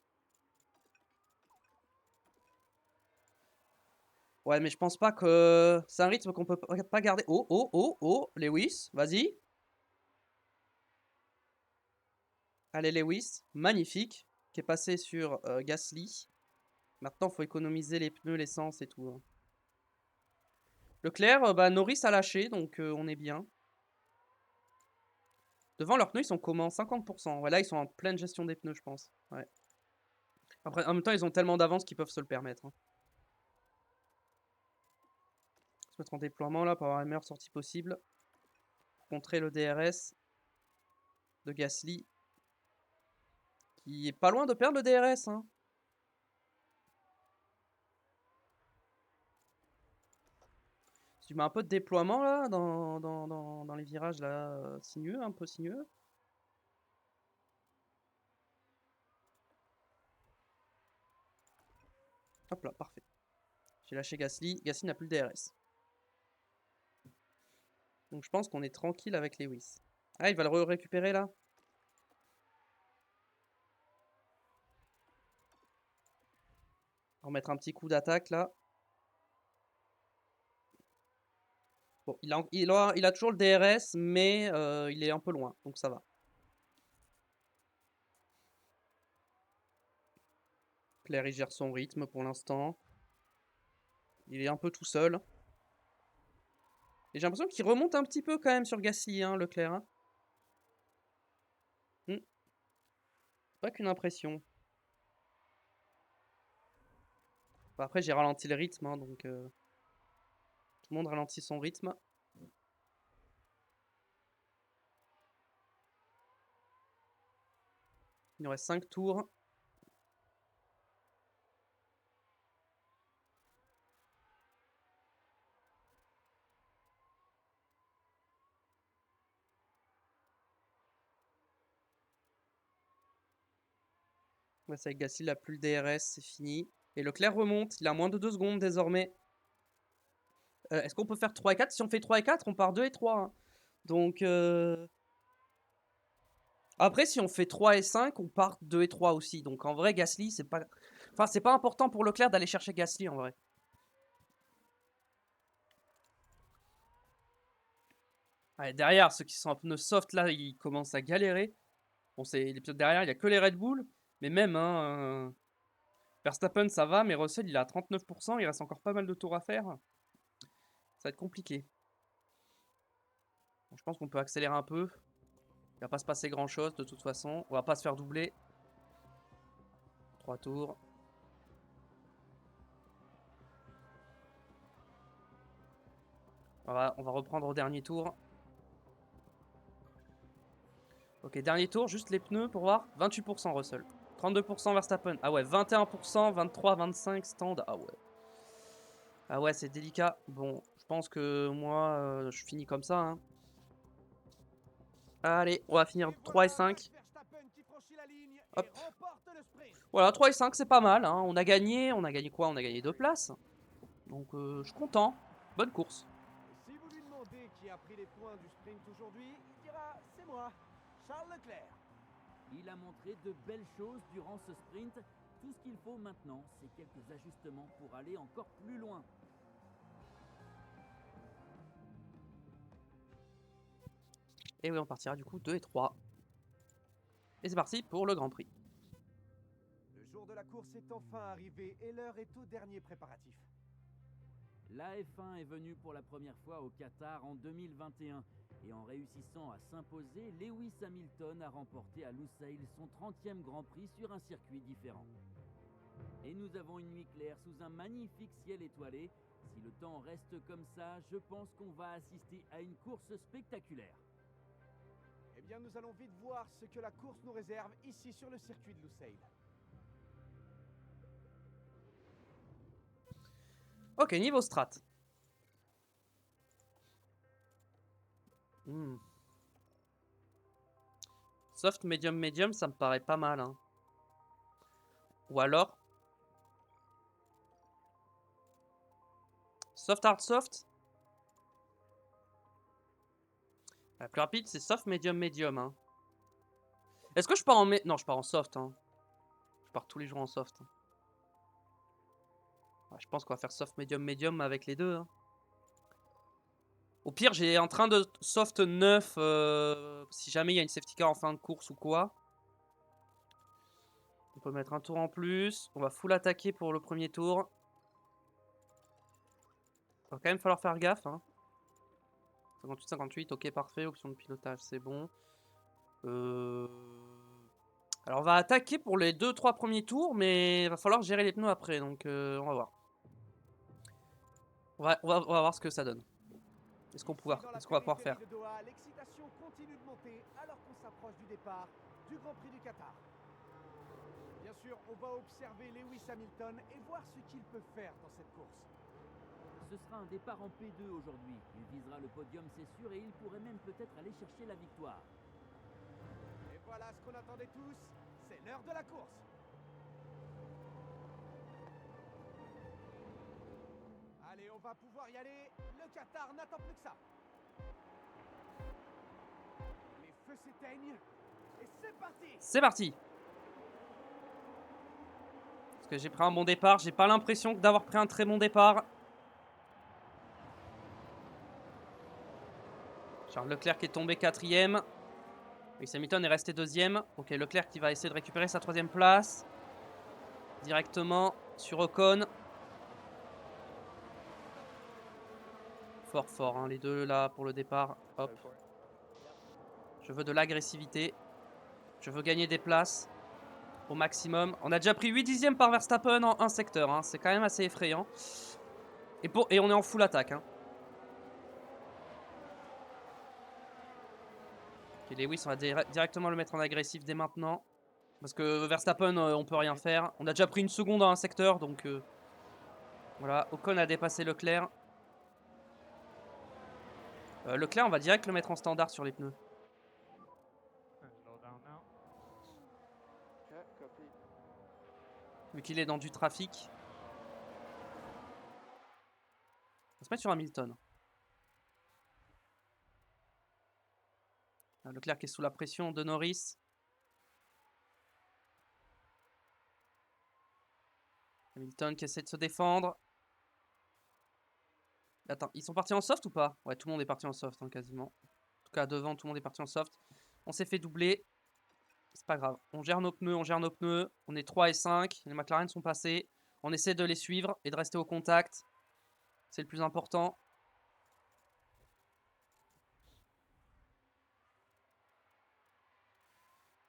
Ouais, mais je pense pas que... C'est un rythme qu'on peut pas garder. Oh, oh, oh, oh, Lewis, vas-y. Allez, Lewis, magnifique. Qui est passé sur Gasly. Maintenant, il faut économiser les pneus, l'essence et tout. Hein. Leclerc, bah, Norris a lâché, donc on est bien. Devant, leurs pneus, ils sont comment? 50%. Ouais, là, ils sont en pleine gestion des pneus, je pense. Ouais. Après, en même temps, ils ont tellement d'avance qu'ils peuvent se le permettre. Hein. Se mettre en déploiement là pour avoir la meilleure sortie possible. Pour contrer le DRS de Gasly. Qui est pas loin de perdre le DRS. Hein. Si tu mets un peu de déploiement là dans les virages là, sinueux, un peu sinueux. Hop là, parfait. J'ai lâché Gasly. Gasly n'a plus le DRS. Donc je pense qu'on est tranquille avec Lewis. Ah, il va le récupérer là. On va mettre un petit coup d'attaque là. Bon, il a toujours le DRS, mais il est un peu loin, donc ça va. Claire, il gère son rythme pour l'instant. Il est un peu tout seul. Et j'ai l'impression qu'il remonte un petit peu quand même sur Gasly, hein, Leclerc. Hein. Pas qu'une impression. Bon, après, j'ai ralenti le rythme, hein, donc tout le monde ralentit son rythme. Il nous reste 5 tours. Ouais, c'est avec Gasly, il a plus le DRS, c'est fini. Et Leclerc remonte, il a moins de 2 secondes désormais. Est-ce qu'on peut faire 3 et 4? Si on fait 3 et 4, on part 2 et 3. Hein. Donc... Après, si on fait 3 et 5, on part 2 et 3 aussi. Donc en vrai, Gasly, c'est pas... Enfin, c'est pas important pour Leclerc d'aller chercher Gasly en vrai. Allez, derrière, ceux qui sont en pneus soft, là, ils commencent à galérer. Bon, c'est les pilotes derrière, il n'y a que les Red Bull. Mais même, hein, Verstappen, ça va, mais Russell, il est à 39%. Il reste encore pas mal de tours à faire. Ça va être compliqué. Bon, je pense qu'on peut accélérer un peu. Il va pas se passer grand-chose, de toute façon. On va pas se faire doubler. 3 tours. On va reprendre au dernier tour. Ok, dernier tour, juste les pneus pour voir. 28% Russell. 32% Verstappen. Ah ouais, 21%, 23, 25 stand. Ah ouais. Ah ouais, c'est délicat. Bon, je pense que moi, je finis comme ça. Hein. Allez, on va finir 3 et 5. Hop. Voilà, 3 et 5, c'est pas mal. Hein. On a gagné quoi? On a gagné 2 places. Donc, je suis content. Bonne course.
Si vous lui demandez qui a pris les points du sprint aujourd'hui, il dira c'est moi, Charles Leclerc.
Il a montré de belles choses durant ce sprint. Tout ce qu'il faut maintenant, c'est quelques ajustements pour aller encore plus loin.
Et oui, on partira du coup 2 et 3. Et c'est parti pour le Grand Prix.
Le jour de la course est enfin arrivé et l'heure est au dernier préparatif.
La F1 est venue pour la première fois au Qatar en 2021 et en réussissant à s'imposer, Lewis Hamilton a remporté à Lusail son 30e Grand Prix sur un circuit différent. Et nous avons une nuit claire sous un magnifique ciel étoilé. Si le temps reste comme ça, je pense qu'on va assister à une course spectaculaire.
Eh bien, nous allons vite voir ce que la course nous réserve ici sur le circuit de Lusail.
Ok, niveau strat. Soft, medium, medium, ça me paraît pas mal. Hein. Ou alors... Soft, hard, soft. La plus rapide, c'est soft, medium, medium. Hein. Est-ce que je pars en... Non, je pars en soft. Hein. Je pars tous les jours en soft. Ouais, je pense qu'on va faire soft, medium, medium avec les deux. Hein. Au pire, j'ai en train de soft 9 si jamais il y a une safety car en fin de course ou quoi. On peut mettre un tour en plus. On va full attaquer pour le premier tour. Il va quand même falloir faire gaffe. Hein. 58-58, ok, parfait. Option de pilotage, c'est bon. Alors, on va attaquer pour les 2-3 premiers tours, mais il va falloir gérer les pneus après. Donc, on va voir. On va voir ce que ça donne. Est-ce qu'on va pouvoir faire?
De Doha, l'excitation continue de monter alors qu'on s'approche du départ du Grand Prix du Qatar. Bien sûr, on va observer Lewis Hamilton et voir ce qu'il peut faire dans cette course.
Ce sera un départ en P2 aujourd'hui. Il visera le podium, c'est sûr, et il pourrait même peut-être aller chercher la victoire.
Et voilà ce qu'on attendait tous, c'est l'heure de la course. Allez, on va pouvoir y aller. Le Qatar n'attend plus que ça. Les feux s'éteignent et c'est parti.
C'est parti. Parce que j'ai pris un bon départ. J'ai pas l'impression d'avoir pris un très bon départ. Charles Leclerc qui est tombé 4ème. Lewis Hamilton est resté 2ème. Ok, Leclerc qui va essayer de récupérer sa 3ème place. Directement sur Ocon. Fort, hein, les deux là pour le départ. Hop. Je veux de l'agressivité. Je veux gagner des places au maximum. On a déjà pris 8 dixièmes par Verstappen en un secteur. Hein. C'est quand même assez effrayant. Et on est en full attaque. Hein. Ok, Lewis, on va directement le mettre en agressif dès maintenant. Parce que Verstappen, on peut rien faire. On a déjà pris une seconde en un secteur. Donc voilà, Ocon a dépassé Leclerc. Leclerc, on va direct le mettre en standard sur les pneus.
Slow down now.
Yeah, copy.
Vu qu'il est dans du trafic. On va se mettre sur Hamilton. Là, Leclerc qui est sous la pression de Norris. Hamilton qui essaie de se défendre. Attends, ils sont partis en soft ou pas? Ouais, tout le monde est parti en soft, hein, quasiment. En tout cas, devant, tout le monde est parti en soft. On s'est fait doubler. C'est pas grave. On gère nos pneus, on gère nos pneus. On est 3 et 5. Les McLaren sont passés. On essaie de les suivre et de rester au contact. C'est le plus important.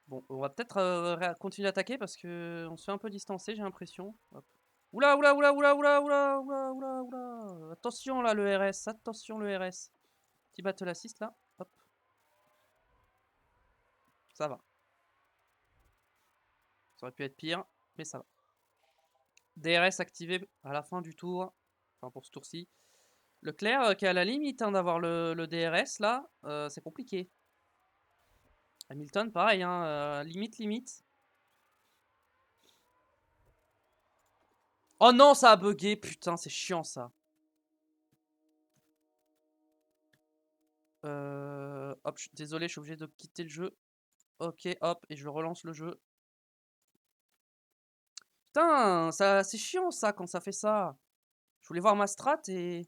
Bon, on va peut-être continuer d'attaquer parce que on se fait un peu distancer, j'ai l'impression. Hop. Oula, oula, oula, oula, oula, oula, oula, oula, oula. Attention là, le RS. Attention, le RS. Petit battle assist là. Hop. Ça va. Ça aurait pu être pire, mais ça va. DRS activé à la fin du tour. Enfin, pour ce tour-ci. Leclerc qui est à la limite hein, d'avoir le DRS là. C'est compliqué. Hamilton, pareil, hein, limite. Oh non, ça a bugué. Putain, c'est chiant ça. Hop, désolé, je suis obligé de quitter le jeu. Ok, hop, et je relance le jeu. Putain, c'est chiant ça quand ça fait ça. Je voulais voir ma strat et...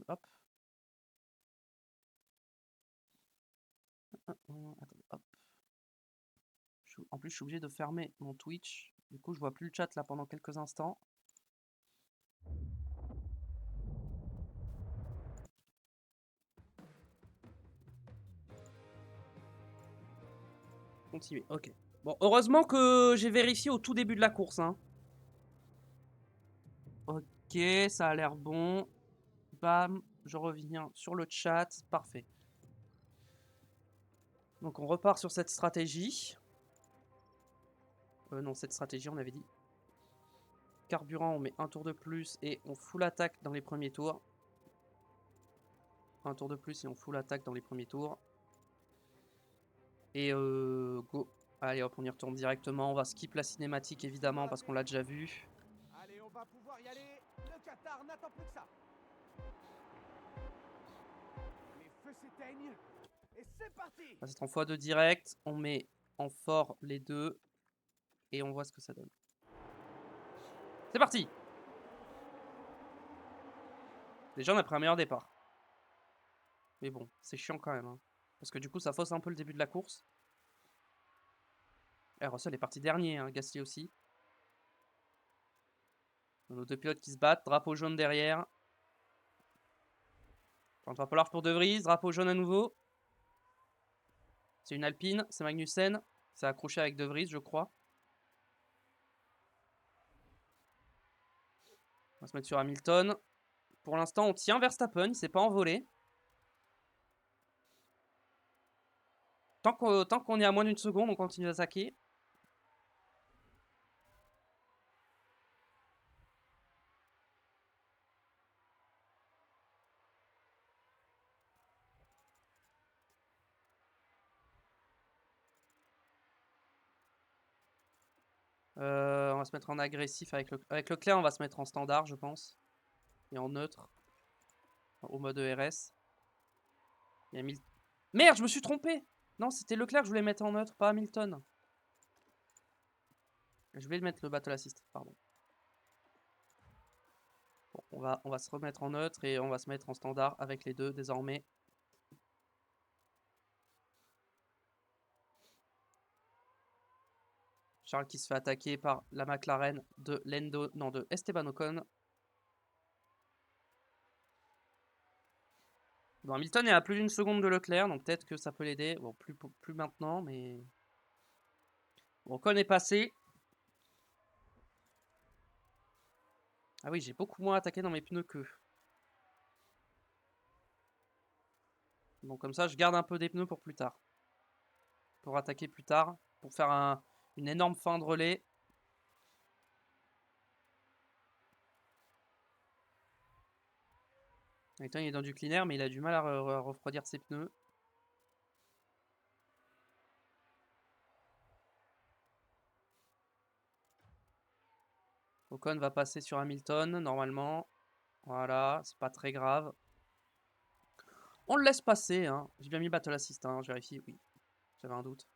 Hop. Attendez, hop. En plus, je suis obligé de fermer mon Twitch. Du coup, je vois plus le chat là pendant quelques instants. Continuer, ok. Bon, heureusement que j'ai vérifié au tout début de la course. Hein. Ok, ça a l'air bon. Bam, je reviens sur le chat. Parfait. Donc on repart sur cette stratégie. Non, cette stratégie, on avait dit. Carburant, on met un tour de plus et on full attaque dans les premiers tours. Un tour de plus et on full attaque dans les premiers tours. Et go. Allez hop, on y retourne directement. On va skip la cinématique évidemment parce qu'on l'a déjà vu.
Allez, on va pouvoir y aller. Le Qatar n'attend plus que ça. Les feux s'éteignent et c'est parti.
On va être en x2 direct. On met en fort les deux. Et on voit ce que ça donne. C'est parti! Déjà, on a pris un meilleur départ. Mais bon, c'est chiant quand même. Hein. Parce que du coup, ça fausse un peu le début de la course. Et Russell est parti dernier, hein, Gasly aussi. Nos deux pilotes qui se battent. Drapeau jaune derrière. Un drapeau large pour De Vries. Drapeau jaune à nouveau. C'est une Alpine. C'est Magnussen. C'est accroché avec De Vries, je crois. va se mettre sur Hamilton. Pour l'instant, on tient Verstappen, il s'est pas envolé. Tant qu'on est à moins d'une seconde, on continue d'attaquer. On va se mettre en agressif avec Leclerc, on va se mettre en standard, je pense. Et en neutre. Au mode ERS. Il y a Merde, je me suis trompé! Non, c'était Leclerc que je voulais mettre en neutre, pas Hamilton. Je voulais mettre le battle assist, pardon. Bon, on va se remettre en neutre et on va se mettre en standard avec les deux désormais. Charles qui se fait attaquer par la McLaren de de Esteban Ocon. Bon, Hamilton est à plus d'une seconde de Leclerc, donc peut-être que ça peut l'aider. Bon, plus maintenant, mais... Bon, Ocon est passé. Ah oui, j'ai beaucoup moins attaqué dans mes pneus qu'eux. Donc comme ça, je garde un peu des pneus pour plus tard. Pour attaquer plus tard. Pour faire une énorme fin de relais. Hamilton, il est dans du clean air, mais il a du mal à refroidir ses pneus. Ocon va passer sur Hamilton, normalement. Voilà, c'est pas très grave. On le laisse passer, hein. J'ai bien mis Battle Assist, hein, je vérifie, oui. J'avais un doute.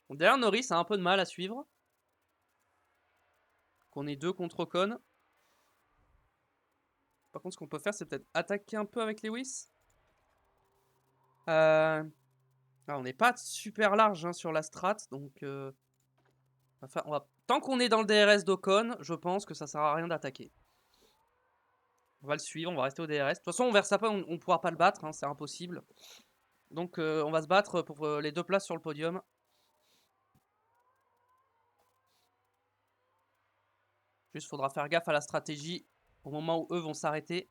Bon, derrière, Norris a un peu de mal à suivre. Qu'on est deux contre Ocon. Par contre, ce qu'on peut faire, c'est peut-être attaquer un peu avec Lewis. Ah, on n'est pas super large hein, sur la strat, donc... Tant qu'on est dans le DRS d'Ocon, je pense que ça sert à rien d'attaquer. On va le suivre, on va rester au DRS. De toute façon, on Verstappen, on ne pourra pas le battre, hein, c'est impossible. Donc on va se battre pour les deux places sur le podium. Juste, faudra faire gaffe à la stratégie au moment où eux vont s'arrêter.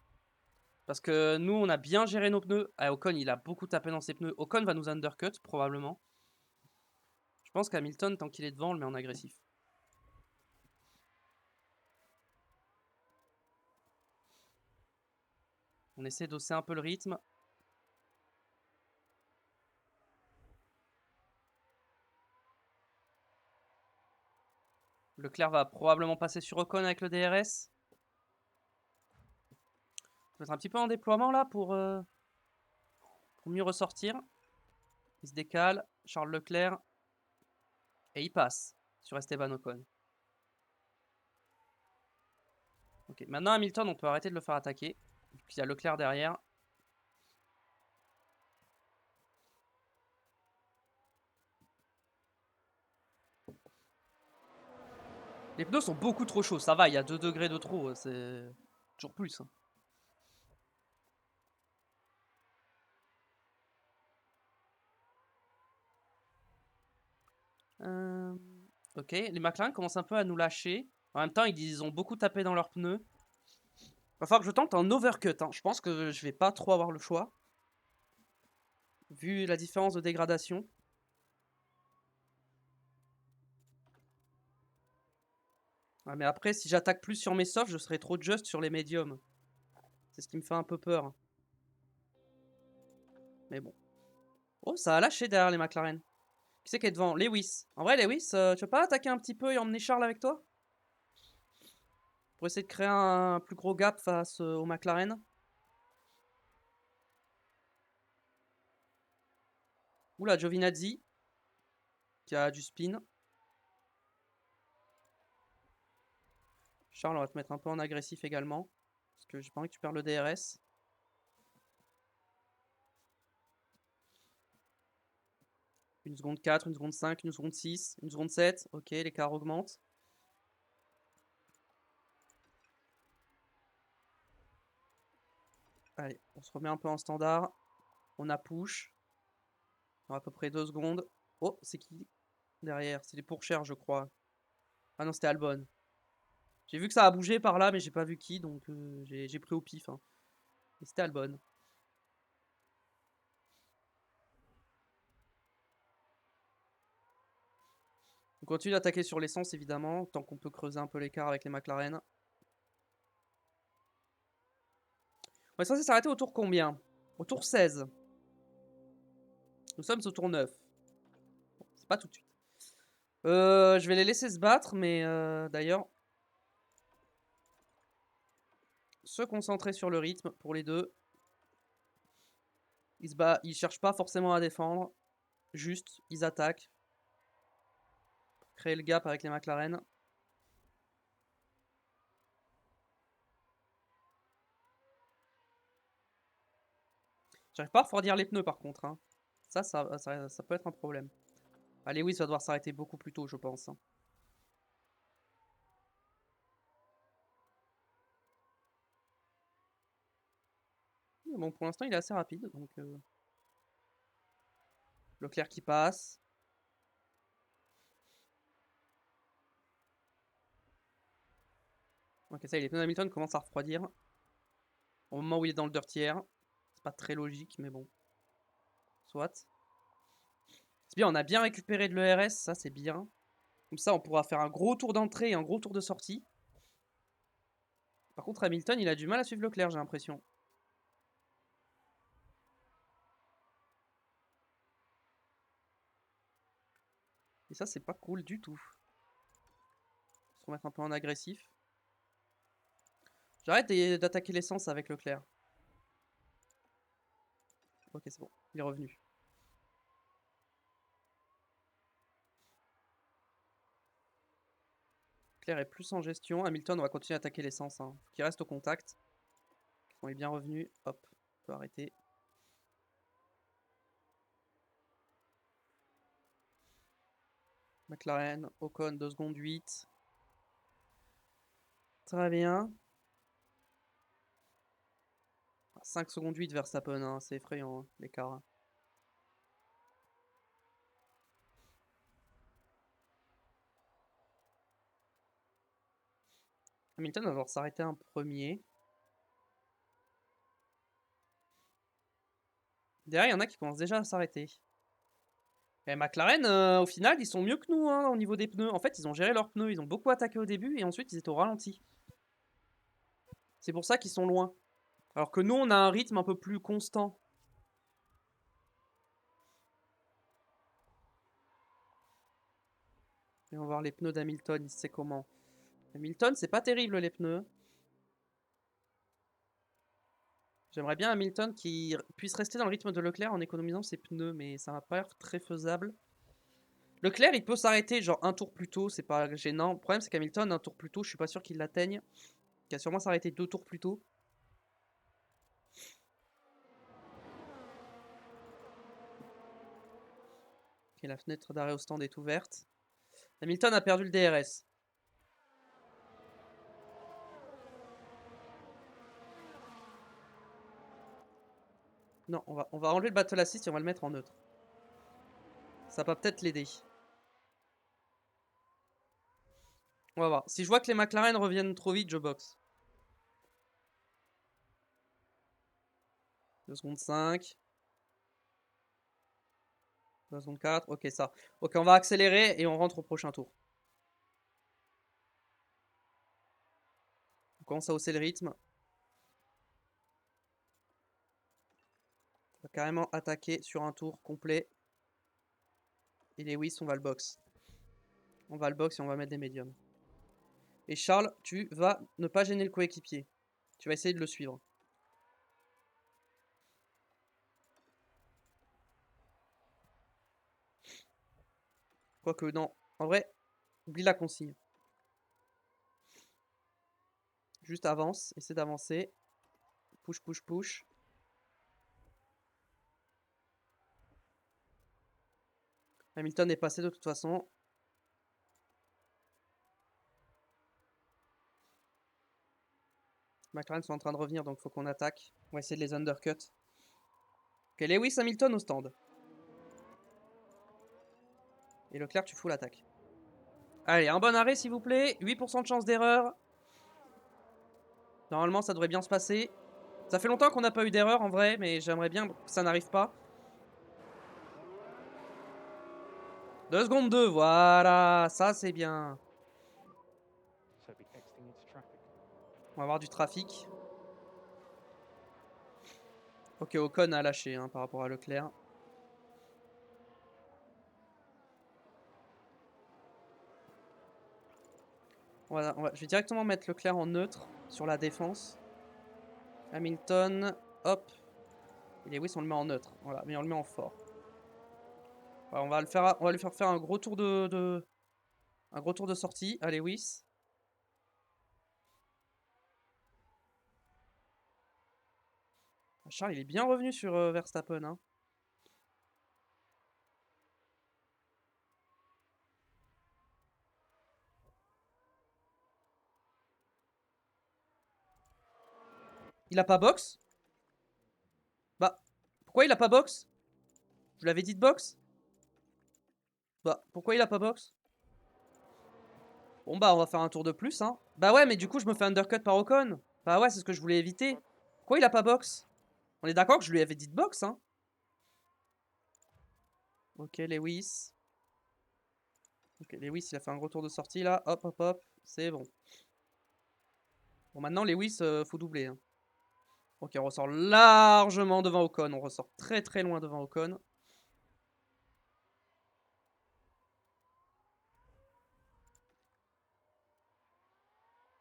Parce que nous, on a bien géré nos pneus. Ah, Ocon, il a beaucoup tapé dans ses pneus. Ocon va nous undercut, probablement. Je pense qu'Hamilton, tant qu'il est devant, on le met en agressif. On essaie d'hausser un peu le rythme. Leclerc va probablement passer sur Ocon avec le DRS. On va être un petit peu en déploiement là pour mieux ressortir. Il se décale. Charles Leclerc. Et il passe sur Esteban Ocon. Ok, maintenant Hamilton, on peut arrêter de le faire attaquer. Il y a Leclerc derrière. Les pneus sont beaucoup trop chauds, ça va, il y a 2 degrés de trop, c'est toujours plus. Ok, les McLaren commencent un peu à nous lâcher. En même temps, ils ont beaucoup tapé dans leurs pneus. Va falloir que je tente un overcut, hein. Je pense que je vais pas trop avoir le choix. Vu la différence de dégradation. Ouais, mais après, si j'attaque plus sur mes softs, je serai trop just sur les médiums. C'est ce qui me fait un peu peur. Mais bon. Oh, ça a lâché derrière les McLaren. Qui c'est qui est devant? Lewis. En vrai, Lewis, tu veux pas attaquer un petit peu et emmener Charles avec toi? Pour essayer de créer un plus gros gap face au McLaren. Oula, Giovinazzi. Qui a du spin. Charles, on va te mettre un peu en agressif également. Parce que j'ai pas envie que tu perds le DRS. Une seconde 4, une seconde 5, une seconde 6, une seconde 7. Ok, l'écart augmente. Allez, on se remet un peu en standard. On a push. Dans à peu près 2 secondes. Oh, c'est qui derrière? C'est les Pourchères, je crois. Ah non, c'était Albon. J'ai vu que ça a bougé par là, mais j'ai pas vu qui, donc j'ai pris au pif. Hein. Et c'était Albon. On continue d'attaquer sur l'essence, évidemment, tant qu'on peut creuser un peu l'écart avec les McLaren. On est censé s'arrêter au tour combien? Au tour 16. Nous sommes au tour 9. Bon, c'est pas tout de suite. Je vais les laisser se battre, mais d'ailleurs... Se concentrer sur le rythme pour les deux. Ils cherchent pas forcément à défendre. Juste, ils attaquent. Créer le gap avec les McLaren. J'arrive pas à refroidir les pneus par contre. Hein. Ça peut être un problème. Allez, oui, ça va devoir s'arrêter beaucoup plus tôt, je pense. Hein. Mais bon, pour l'instant, il est assez rapide. Donc, Leclerc qui passe. Ok, ça y est, les pneus d'Hamilton commencent à refroidir. Au moment où il est dans le dirtière. C'est pas très logique, mais bon. Soit. C'est bien, on a bien récupéré de l'ERS, ça c'est bien. Comme ça, on pourra faire un gros tour d'entrée et un gros tour de sortie. Par contre, Hamilton, il a du mal à suivre Leclerc, j'ai l'impression. Et ça, c'est pas cool du tout. Se remettre un peu en agressif. J'arrête d'attaquer l'essence avec Leclerc. Ok, c'est bon. Il est revenu. Leclerc est plus en gestion. Hamilton, on va continuer à attaquer l'essence. Hein. Faut qu'il reste au contact. On est bien revenu. Hop, on peut arrêter. McLaren, Ocon, 2 secondes 8. Très bien. 5 secondes 8 Verstappen, hein. C'est effrayant hein, l'écart. Hamilton va devoir s'arrêter un premier. Derrière, il y en a qui commencent déjà à s'arrêter. Et McLaren, au final, ils sont mieux que nous hein, au niveau des pneus. En fait, ils ont géré leurs pneus. Ils ont beaucoup attaqué au début et ensuite, ils étaient au ralenti. C'est pour ça qu'ils sont loin. Alors que nous, on a un rythme un peu plus constant. Et on va voir les pneus d'Hamilton, il sait comment. Hamilton, c'est pas terrible les pneus. J'aimerais bien Hamilton qui puisse rester dans le rythme de Leclerc en économisant ses pneus, mais ça m'a pas l'air très faisable. Leclerc, il peut s'arrêter genre un tour plus tôt, c'est pas gênant. Le problème, c'est qu'Hamilton, un tour plus tôt, je suis pas sûr qu'il l'atteigne. Il va sûrement s'arrêter 2 tours plus tôt. Ok, la fenêtre d'arrêt au stand est ouverte. Hamilton a perdu le DRS. Non, on va enlever le battle assist et on va le mettre en neutre. Ça va peut-être l'aider. On va voir. Si je vois que les McLaren reviennent trop vite, je boxe. 2 secondes 5. 2 secondes 4. Ok, ça. Ok, on va accélérer et on rentre au prochain tour. On commence à hausser le rythme. On va carrément attaquer sur un tour complet. Et Lewis, on va le box. On va le box et on va mettre des médiums. Et Charles, tu vas ne pas gêner le coéquipier. Tu vas essayer de le suivre. Quoique, non. En vrai, oublie la consigne. Juste avance. Essaie d'avancer. Push, push, push. Hamilton est passé de toute façon. McLaren sont en train de revenir, donc il faut qu'on attaque. On va essayer de les undercut. Ok, Lewis, Hamilton au stand. Et Leclerc, tu fous l'attaque. Allez, un bon arrêt s'il vous plaît. 8% de chance d'erreur. Normalement, ça devrait bien se passer. Ça fait longtemps qu'on n'a pas eu d'erreur en vrai, mais j'aimerais bien que ça n'arrive pas. 2 secondes 2, voilà, ça c'est bien. On va avoir du trafic. Ok, Ocon a lâché hein, par rapport à Leclerc. Je vais directement mettre Leclerc en neutre sur la défense. Hamilton, hop. Et Lewis, on le met en neutre. Voilà, mais on le met en fort. Voilà, on va lui faire faire un gros tour un gros tour de sortie à Lewis. Charles, il est bien revenu sur Verstappen. Hein. Il a pas box? Bah, pourquoi il a pas box? Je l'avais dit de box? Bah, pourquoi il a pas box? Bon bah, on va faire un tour de plus, hein. Bah ouais, mais du coup, je me fais undercut par Ocon. Bah ouais, c'est ce que je voulais éviter. Pourquoi il a pas box? On est d'accord que je lui avais dit de box, hein. Ok, Lewis. Ok, Lewis, il a fait un gros tour de sortie, là. Hop, hop, hop. C'est bon. Bon, maintenant, Lewis, faut doubler, hein. Ok, on ressort largement devant Ocon. On ressort très très loin devant Ocon.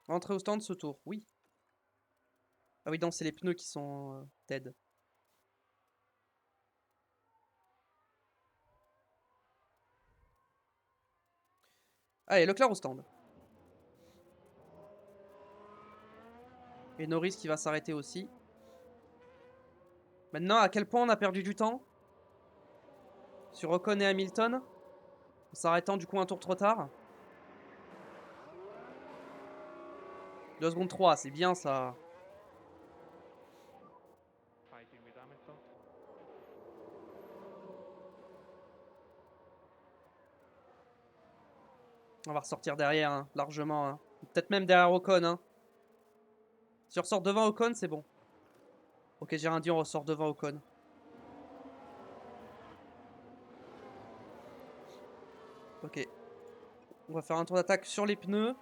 Rentrer au stand ce tour, oui. Ah oui, non, c'est les pneus qui sont dead. Allez, Leclerc au stand. Et Norris qui va s'arrêter aussi. Maintenant, à quel point on a perdu du temps sur Ocon et Hamilton, en s'arrêtant du coup un tour trop tard. 2 secondes 3, c'est bien ça.
Fighting with Hamilton.
On va ressortir derrière, hein, largement. Hein. Peut-être même derrière Ocon. Hein. Si on ressort devant Ocon, c'est bon. Ok, j'ai rien dit, on ressort devant Ocon. Ok. On va faire un tour d'attaque sur les pneus.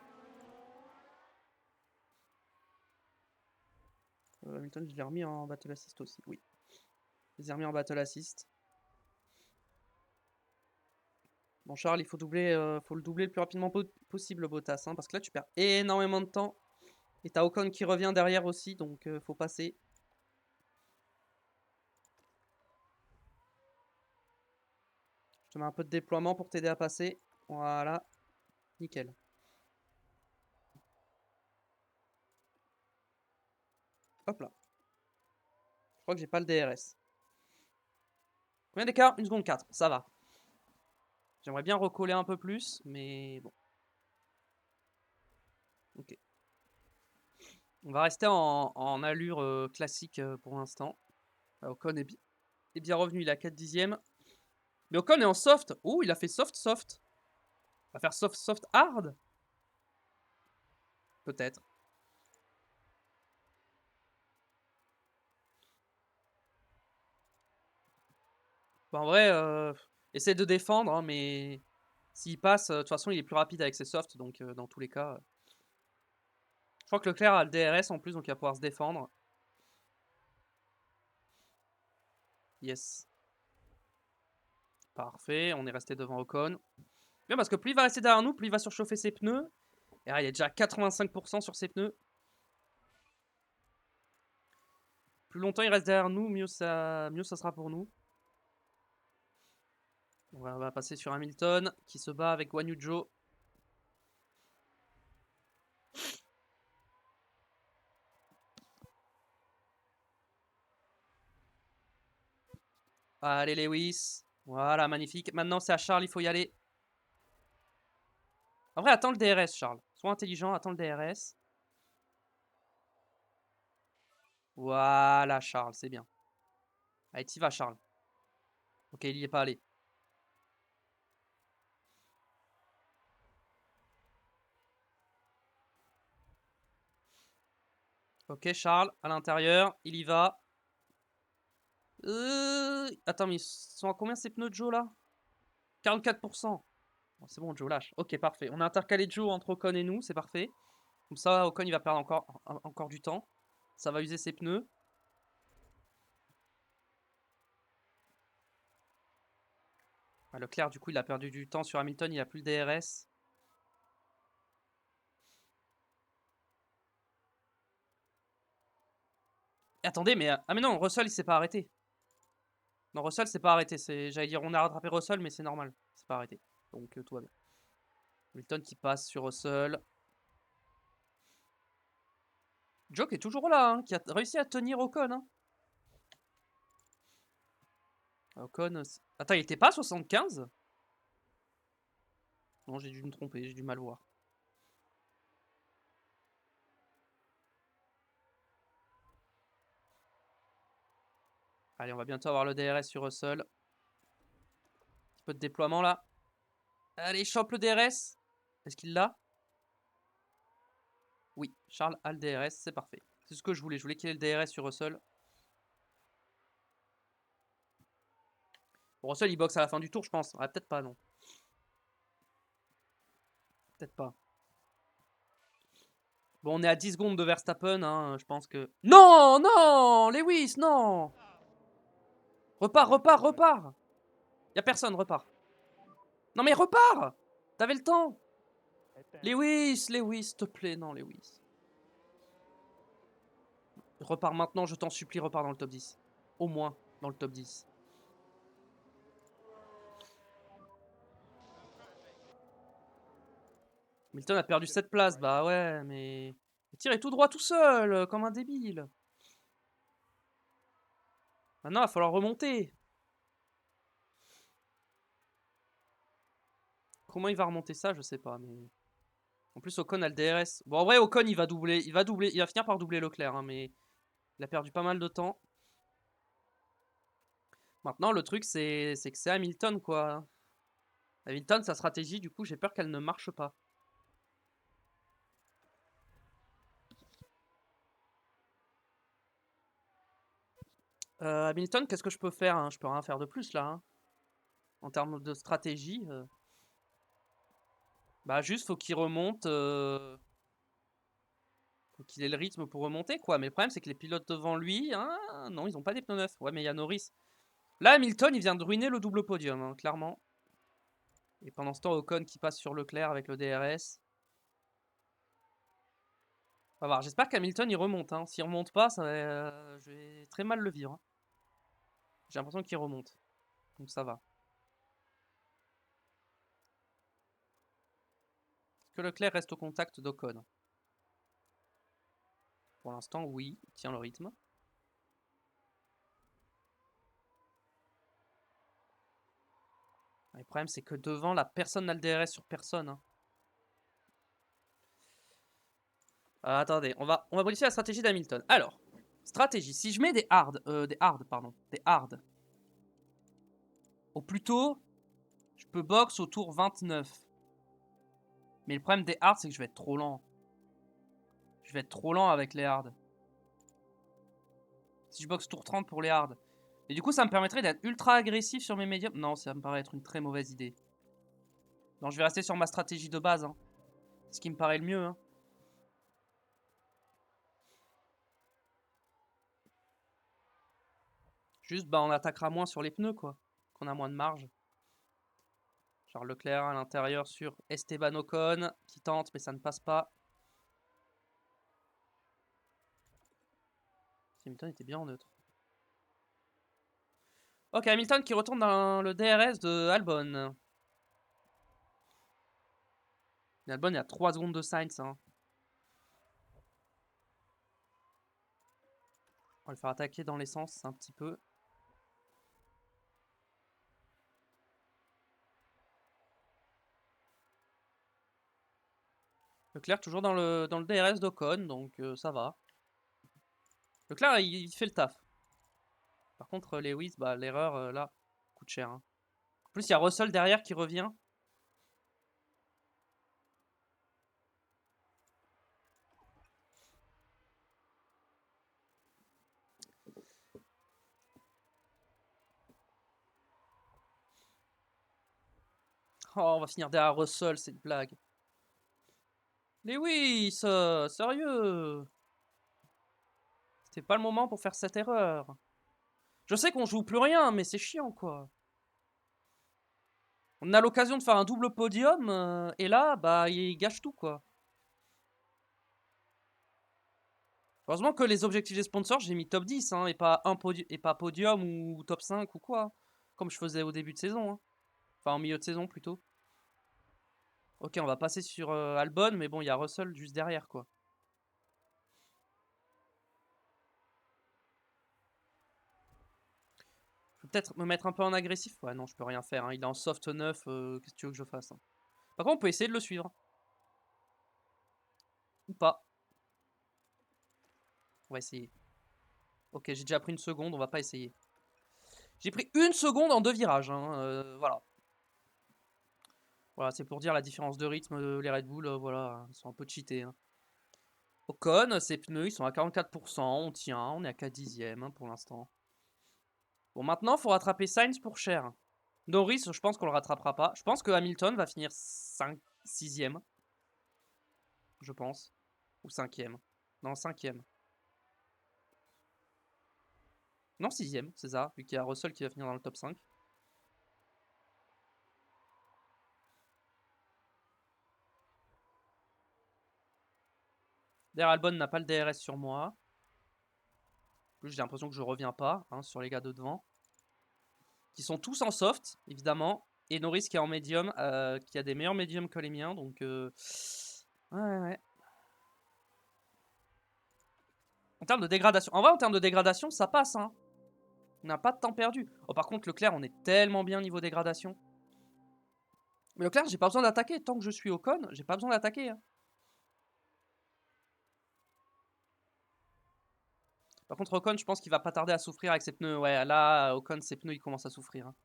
Hamilton, je l'ai remis en battle assist aussi. Oui. Je les ai remis en battle assist. Bon, Charles, il faut faut le doubler le plus rapidement possible, Bottas. Hein, parce que là, tu perds énormément de temps. Et t'as Ocon qui revient derrière aussi, donc faut passer. Je te mets un peu de déploiement pour t'aider à passer. Voilà. Nickel. Hop là. Je crois que j'ai pas le DRS. Combien d'écart? 1 seconde 4. Ça va. J'aimerais bien recoller un peu plus, mais bon. Ok. On va rester en allure classique pour l'instant. Ocon est bien revenu, il a 4 dixièmes. Mais Ocon est en soft. Oh, il a fait soft. On va faire soft hard? Peut-être. Bah, en vrai, essaie de défendre, hein, mais s'il passe, de toute façon, il est plus rapide avec ses softs, donc dans tous les cas. Je crois que Leclerc a le DRS en plus, donc il va pouvoir se défendre. Yes. Parfait, on est resté devant Ocon. Bien, parce que plus il va rester derrière nous, plus il va surchauffer ses pneus. Et là, il est déjà à 85% sur ses pneus. Plus longtemps il reste derrière nous, mieux ça sera pour nous. On va passer sur Hamilton, qui se bat avec Guan Yu Zhou. Allez Lewis. Voilà, magnifique. Maintenant c'est à Charles, il faut y aller. En vrai, attends le DRS, Charles. Sois intelligent, attends le DRS. Voilà, Charles, c'est bien. Allez, t'y vas, Charles. Ok, il y est pas allé. Ok, Charles, à l'intérieur, il y va. Attends, mais ils sont à combien ces pneus de Joe là? 44%. Bon, c'est bon, Joe lâche. Ok, parfait. On a intercalé Joe entre Ocon et nous, c'est parfait. Comme ça, Ocon il va perdre encore du temps. Ça va user ses pneus. Ah, Leclerc, du coup, il a perdu du temps sur Hamilton, il a plus le DRS. Et attendez, mais ah mais non, Russell il s'est pas arrêté. Non, Russell s'est pas arrêté. J'allais dire, on a rattrapé Russell, mais c'est normal. Il s'est pas arrêté. Donc tout va bien. Hamilton qui passe sur Russell. Joe qui est toujours là, hein, qui a réussi à tenir Ocon. Hein. Ocon. Attends, il était pas à 75? Non, j'ai dû me tromper, j'ai du mal voir. Allez, on va bientôt avoir le DRS sur Russell. Petit peu de déploiement là. Allez, chope le DRS. Est-ce qu'il l'a? Oui, Charles a le DRS, c'est parfait. C'est ce que je voulais. Je voulais qu'il ait le DRS sur Russell. Bon, Russell il boxe à la fin du tour, je pense. Ah, peut-être pas, non. Peut-être pas. Bon, on est à 10 secondes de Verstappen, hein, je pense que... Non, non, Lewis, non. Repars, repars, repars. Y'a personne, repars. Non mais repars. T'avais le temps. Lewis, Lewis, s'il te plaît, non, Lewis. Repars maintenant, je t'en supplie, repars dans le top 10. Au moins, dans le top 10. Milton a perdu 7 places, bah ouais, mais... Il tirait tout droit tout seul, comme un débile. Maintenant, il va falloir remonter. Comment il va remonter ça, je sais pas, mais... En plus, Ocon a le DRS. Bon, en vrai, Ocon, il va doubler, il va finir par doubler Leclerc, hein, mais... Il a perdu pas mal de temps. Maintenant, le truc, c'est que c'est Hamilton, quoi. Hamilton, sa stratégie, du coup, j'ai peur qu'elle ne marche pas. Hamilton, qu'est-ce que je peux faire, hein? Je peux rien faire de plus, là. Hein. En termes de stratégie. Bah, juste, faut qu'il remonte. Faut qu'il ait le rythme pour remonter, quoi. Mais le problème, c'est que les pilotes devant lui, hein, non, ils ont pas des pneus neufs. Ouais, mais il y a Norris. Là, Hamilton, il vient de ruiner le double podium, hein, clairement. Et pendant ce temps, Ocon qui passe sur Leclerc avec le DRS. On va voir. J'espère qu'Hamilton, il remonte. Hein. S'il remonte pas, je vais très mal le vivre. Hein. J'ai l'impression qu'il remonte. Donc ça va. Est-ce que Leclerc reste au contact d'Ocon? Pour l'instant, oui. Il tient le rythme. Le problème, c'est que devant, la personne n'a le DRS sur personne. Hein. Attendez, on va modifier la stratégie d'Hamilton. Alors, stratégie. Si je mets des hard, au plus tôt, je peux box au tour 29. Mais le problème des hard, c'est que je vais être trop lent. Je vais être trop lent avec les hard. Si je boxe tour 30 pour les hard. Et du coup, ça me permettrait d'être ultra agressif sur mes médiums. Non, ça me paraît être une très mauvaise idée. Non, je vais rester sur ma stratégie de base. Hein. C'est ce qui me paraît le mieux. Hein. Juste, bah, on attaquera moins sur les pneus, quoi. Qu'on a moins de marge. Charles Leclerc à l'intérieur sur Esteban Ocon, qui tente, mais ça ne passe pas. Hamilton était bien en neutre. Ok, Hamilton qui retourne dans le DRS de Albon. Et Albon, il y a 3 secondes de Sainz. Hein. On va le faire attaquer dans l'essence un petit peu. Leclerc toujours dans le DRS d'Ocon, donc ça va. Leclerc, il fait le taf. Par contre, Lewis, bah, l'erreur, là, coûte cher. Hein. En plus, il y a Russell derrière qui revient. Oh, on va finir derrière Russell, c'est une blague. Lewis, sérieux? C'était pas le moment pour faire cette erreur. Je sais qu'on joue plus rien, mais c'est chiant, quoi. On a l'occasion de faire un double podium, et là, bah, il gâche tout, quoi. Heureusement que les objectifs des sponsors, j'ai mis top 10, hein, et pas podium ou top 5 ou quoi. Comme je faisais au début de saison, hein. Enfin, en milieu de saison, plutôt. Ok, on va passer sur Albon, mais bon, il y a Russell juste derrière, quoi. Je peux peut-être me mettre un peu en agressif. Ouais, non, je peux rien faire, hein. Il est en soft 9, qu'est-ce que tu veux que je fasse, hein. Par contre, on peut essayer de le suivre. Ou pas. On va essayer. Ok, j'ai déjà pris une seconde, on va pas essayer. J'ai pris une seconde en 2 virages, hein, voilà. Voilà, c'est pour dire la différence de rythme, les Red Bull, voilà, ils sont un peu cheatés, hein. Ocon, ses pneus, ils sont à 44%, on tient, on est à 4 dixièmes, hein, pour l'instant. Bon, maintenant, il faut rattraper Sainz pour cher. Norris, je pense qu'on le rattrapera pas. Je pense que Hamilton va finir 6ème. Je pense. Ou 5ème. Non, 5ème. Non, 6ème, c'est ça. Vu qu'il y a Russell qui va finir dans le top 5. D'ailleurs, Albon n'a pas le DRS sur moi. En plus, j'ai l'impression que je reviens pas, hein, sur les gars de devant. Qui sont tous en soft, évidemment. Et Norris qui est en médium, qui a des meilleurs médiums que les miens. Donc, ouais. En termes de dégradation. En vrai, en termes de dégradation, ça passe, hein. On n'a pas de temps perdu. Oh, par contre, Leclerc, on est tellement bien niveau dégradation. Mais Leclerc, j'ai pas besoin d'attaquer. Tant que je suis Ocon, j'ai pas besoin d'attaquer, hein. Par contre, Ocon, je pense qu'il va pas tarder à souffrir avec ses pneus. Ouais, là, Ocon, ses pneus, ils commencent à souffrir, hein.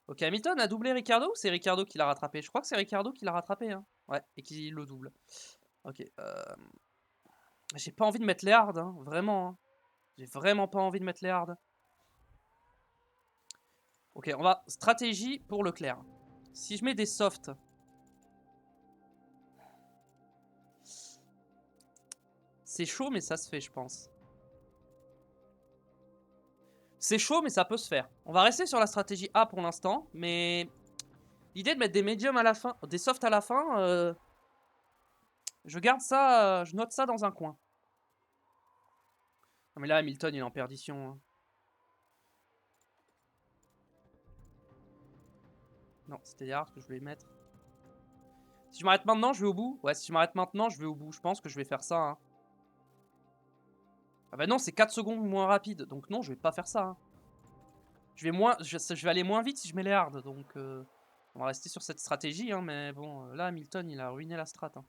Ok, Hamilton a doublé Ricardo ou c'est Ricardo qui l'a rattrapé? Je crois que c'est Ricardo qui l'a rattrapé, hein. Ouais, et qui le double. Ok, j'ai pas envie de mettre les hards, hein, vraiment, hein. J'ai vraiment pas envie de mettre les hards. Ok, on va... Stratégie pour Leclerc. Si je mets des softs... C'est chaud, mais ça se fait, je pense. C'est chaud, mais ça peut se faire. On va rester sur la stratégie A pour l'instant, mais... L'idée de mettre des médiums à la fin, des softs à la fin, je garde ça, je note ça dans un coin. Non mais là, Hamilton, il est en perdition, hein. Non, c'était les hards que je voulais mettre. Si je m'arrête maintenant, je vais au bout. Ouais, si je m'arrête maintenant, je vais au bout. Je pense que je vais faire ça, hein. Ah bah non, c'est 4 secondes moins rapide. Donc non, je vais pas faire ça, hein. Je vais aller moins vite si je mets les hards. Donc on va rester sur cette stratégie, hein. Mais bon, là, Hamilton, il a ruiné la strat, hein.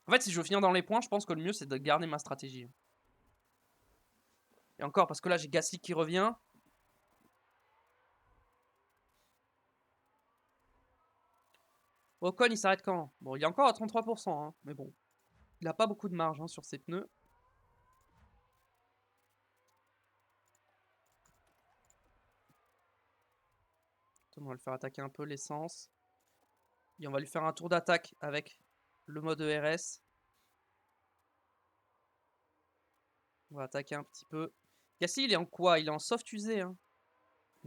En fait, si je veux finir dans les points, je pense que le mieux, c'est de garder ma stratégie. Et encore, parce que là, j'ai Gasly qui revient. Ocon, il s'arrête quand? Bon, il est encore à 33%, hein, mais bon. Il a pas beaucoup de marge, hein, sur ses pneus. On va le faire attaquer un peu l'essence. Et on va lui faire un tour d'attaque avec le mode ERS. On va attaquer un petit peu. Gasly, il est en quoi? Il est en soft usé, hein.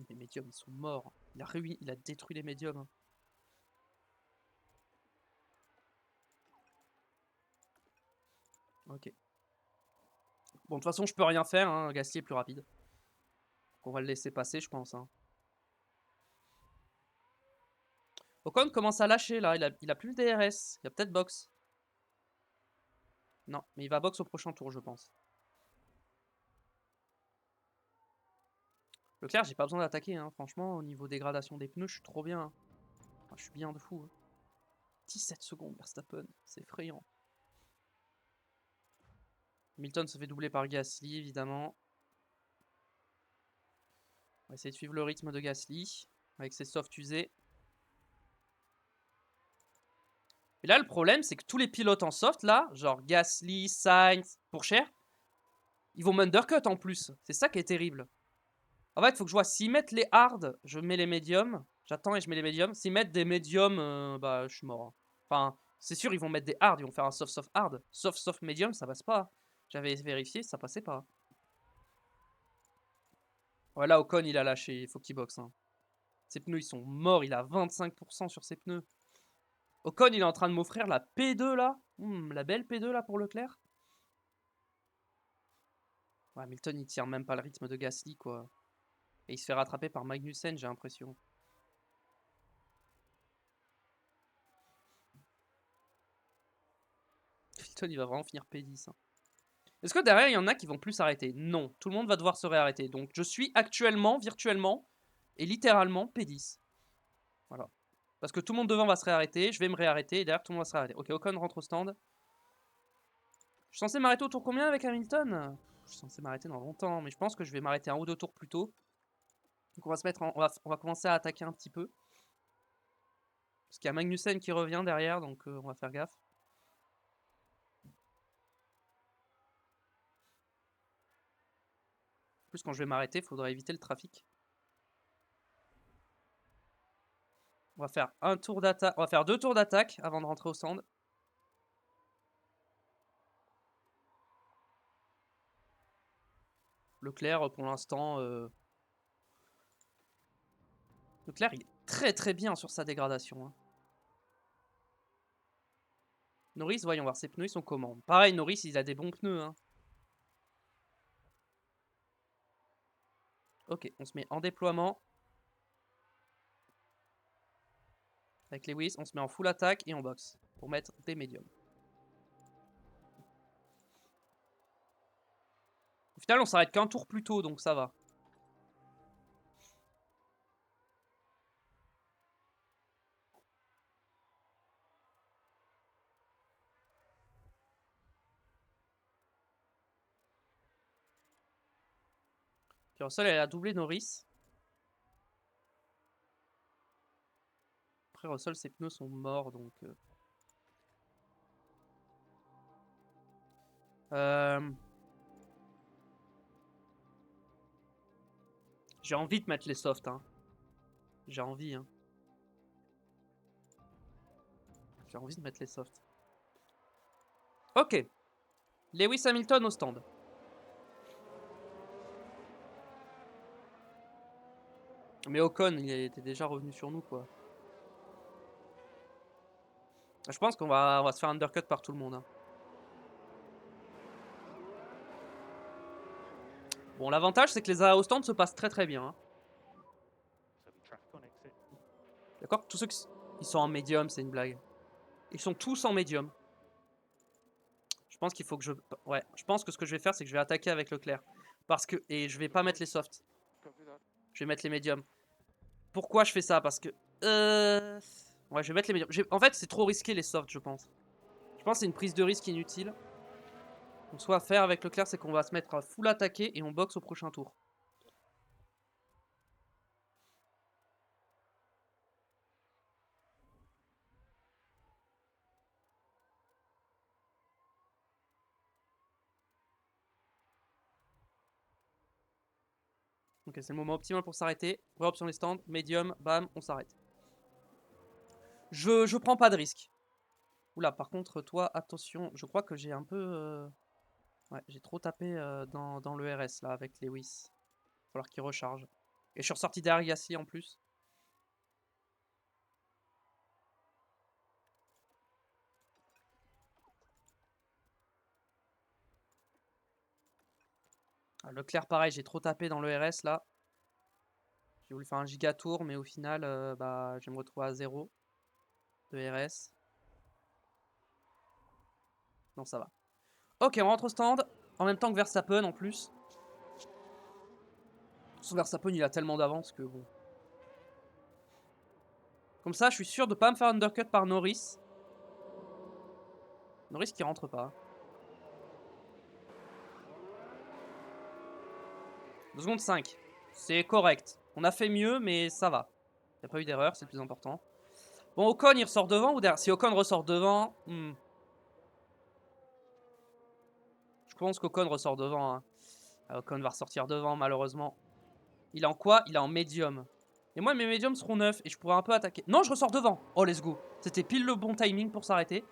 Les médiums, ils sont morts. Il a détruit les médiums, hein. Ok. Bon, de toute façon, je peux rien faire, hein. Gasly est plus rapide. Donc on va le laisser passer, je pense, hein. Ocon commence à lâcher, là. Il a plus le DRS. Il y a peut-être box. Non, mais il va box au prochain tour, je pense. Leclerc, j'ai pas besoin d'attaquer, hein. Franchement, au niveau dégradation des pneus, je suis trop bien, hein. Enfin, je suis bien de fou, hein. 17 secondes, Verstappen. C'est effrayant. Hamilton se fait doubler par Gasly, évidemment. On va essayer de suivre le rythme de Gasly avec ses softs usés. Et là, le problème, c'est que tous les pilotes en soft, là, genre Gasly, Sainz, Pourchaire, Ils vont m'undercut en plus. C'est ça qui est terrible. En fait, il faut que je vois s'ils mettent les hard, je mets les médiums. J'attends et je mets les médiums. S'ils mettent des médiums, bah je suis mort, hein. Enfin, c'est sûr, ils vont mettre des hard. Ils vont faire un soft soft hard. Soft soft médium, ça passe pas. J'avais vérifié, ça passait pas. Voilà, Ocon, il a lâché. Il faut qu'il boxe, hein. Ses pneus, ils sont morts. Il a 25% sur ses pneus. Ocon, il est en train de m'offrir la P2 là. La belle P2 là pour Leclerc. Ouais, Hamilton, il tire même pas le rythme de Gasly, quoi. Et il se fait rattraper par Magnussen, j'ai l'impression. Hamilton, il va vraiment finir P10, hein. Est-ce que derrière, il y en a qui vont plus s'arrêter? Non, tout le monde va devoir se réarrêter. Donc, je suis actuellement, virtuellement, et littéralement P10. Voilà. Parce que tout le monde devant va se réarrêter, je vais me réarrêter, et derrière, tout le monde va se réarrêter. Ok, Ocon rentre au stand. Je suis censé m'arrêter au tour combien avec Hamilton? Je suis censé m'arrêter dans longtemps, mais je pense que je vais m'arrêter un ou deux tours plus tôt. Donc on va se mettre on va commencer à attaquer un petit peu. Parce qu'il y a Magnussen qui revient derrière, donc on va faire gaffe. En plus, quand je vais m'arrêter, il faudra éviter le trafic. On va faire un tour d'attaque. On va faire 2 tours d'attaque avant de rentrer au stand. Leclerc, pour l'instant... Leclerc, il est très très bien sur sa dégradation, hein. Norris, voyons voir, ses pneus, ils sont comment? Pareil, Norris, il a des bons pneus, hein. Ok, on se met en déploiement. Avec Lewis, on se met en full attaque et en boxe. Pour mettre des médiums. Au final, on s'arrête qu'un tour plus tôt, donc ça va. Puis Russell, elle a doublé Norris. Après, Russell, ses pneus sont morts, donc... J'ai envie de mettre les softs, hein. J'ai envie, hein. J'ai envie de mettre les softs. Ok. Lewis Hamilton au stand. Mais Ocon, il était déjà revenu sur nous, quoi. Je pense qu'on va se faire undercut par tout le monde, hein. Bon, l'avantage, c'est que les arrêts au stand se passent très très bien, hein. D'accord? Tous ceux qui ils sont en médium, c'est une blague. Ils sont tous en médium. Je pense qu'il faut que je... Ouais, je pense que ce que je vais faire, c'est que je vais attaquer avec Leclerc. Parce que... Et je vais pas mettre les softs. Je vais mettre les médiums. Pourquoi je fais ça? Parce que... Ouais, je vais mettre les médiums. En fait, c'est trop risqué les softs, je pense. Je pense que c'est une prise de risque inutile. Donc, soit à faire avec Leclerc, c'est qu'on va se mettre à full attaquer et on boxe au prochain tour. Ok, c'est le moment optimal pour s'arrêter. Vraie option les stands, médium, bam, on s'arrête. Je prends pas de risque. Oula, par contre, toi, attention, je crois que j'ai un peu... Ouais, j'ai trop tapé dans le RS là avec Lewis. Il va falloir qu'il recharge. Et je suis ressorti derrière Gasly en plus. Ah, Leclerc, pareil, j'ai trop tapé dans le RS là. J'ai voulu faire un giga tour, mais au final, bah, je vais me retrouver à 0 de RS. Non, ça va. Ok, on rentre au stand. En même temps que Verstappen en plus. Son Verstappen, il a tellement d'avance que bon. Comme ça, je suis sûr de pas me faire undercut par Norris. Norris qui rentre pas. 2 secondes 5. C'est correct. On a fait mieux, mais ça va. Il n'y a pas eu d'erreur, c'est le plus important. Bon, Ocon, il ressort devant ou derrière? Si Ocon ressort devant... Je pense qu'Ocon ressort devant, hein. Ah, Ocon va ressortir devant, malheureusement. Il est en quoi? Il est en médium. Et moi, mes médiums seront neufs et je pourrai un peu attaquer. Non, je ressors devant. Oh, let's go. C'était pile le bon timing pour s'arrêter.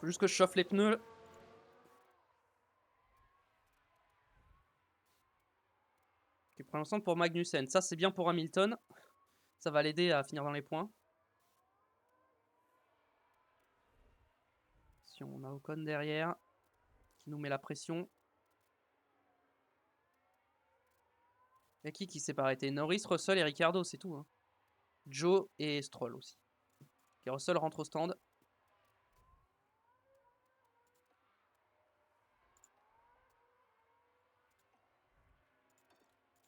Faut juste que je chauffe les pneus. Ok, pour l'instant, pour Magnussen. Ça, c'est bien pour Hamilton. Ça va l'aider à finir dans les points. Si on a Ocon derrière, qui nous met la pression. Il y a qui s'est pas arrêté? Norris, Russell et Ricciardo, c'est tout. Hein. Joe et Stroll aussi. Ok, Russell rentre au stand.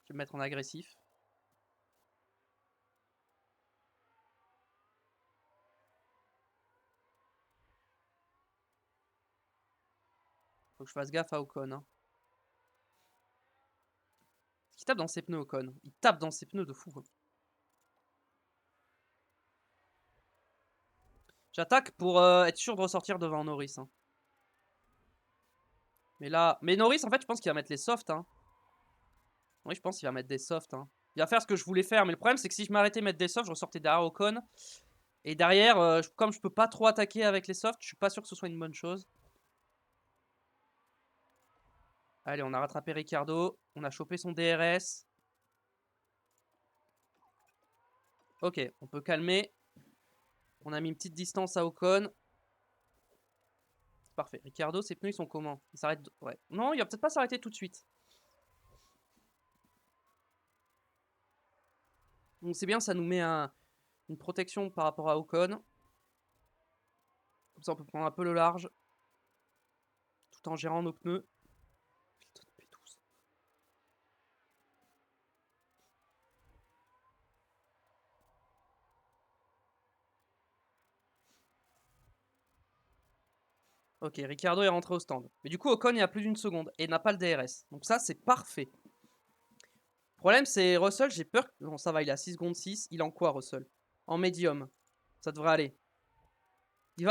Je vais me mettre en agressif. Faut que je fasse gaffe à Ocon. Hein. Il tape dans ses pneus, Ocon. Il tape dans ses pneus de fou. Quoi. J'attaque pour être sûr de ressortir devant Norris. Hein. Mais là... Mais Norris, en fait, je pense qu'il va mettre les softs. Hein. Oui, je pense qu'il va mettre des softs. Hein. Il va faire ce que je voulais faire. Mais le problème, c'est que si je m'arrêtais mettre des softs, je ressortais derrière Ocon. Et derrière, comme je peux pas trop attaquer avec les softs, je suis pas sûr que ce soit une bonne chose. Allez, on a rattrapé Ricciardo. On a chopé son DRS. Ok, on peut calmer. On a mis une petite distance à Ocon. Parfait. Ricciardo, ses pneus, ils sont comment? Il s'arrête... Ouais. Non, il va peut-être pas s'arrêter tout de suite. Donc c'est bien, ça nous met une protection par rapport à Ocon. Comme ça, on peut prendre un peu le large. Tout en gérant nos pneus. Putain de P12. Ok, Ricciardo est rentré au stand. Mais du coup, Ocon, il y a plus d'une seconde. Et n'a pas le DRS. Donc ça, c'est parfait. Le problème, c'est Russell, j'ai peur... Non, ça va, il est à 6 secondes 6. Il est en quoi, Russell? En médium. Ça devrait aller.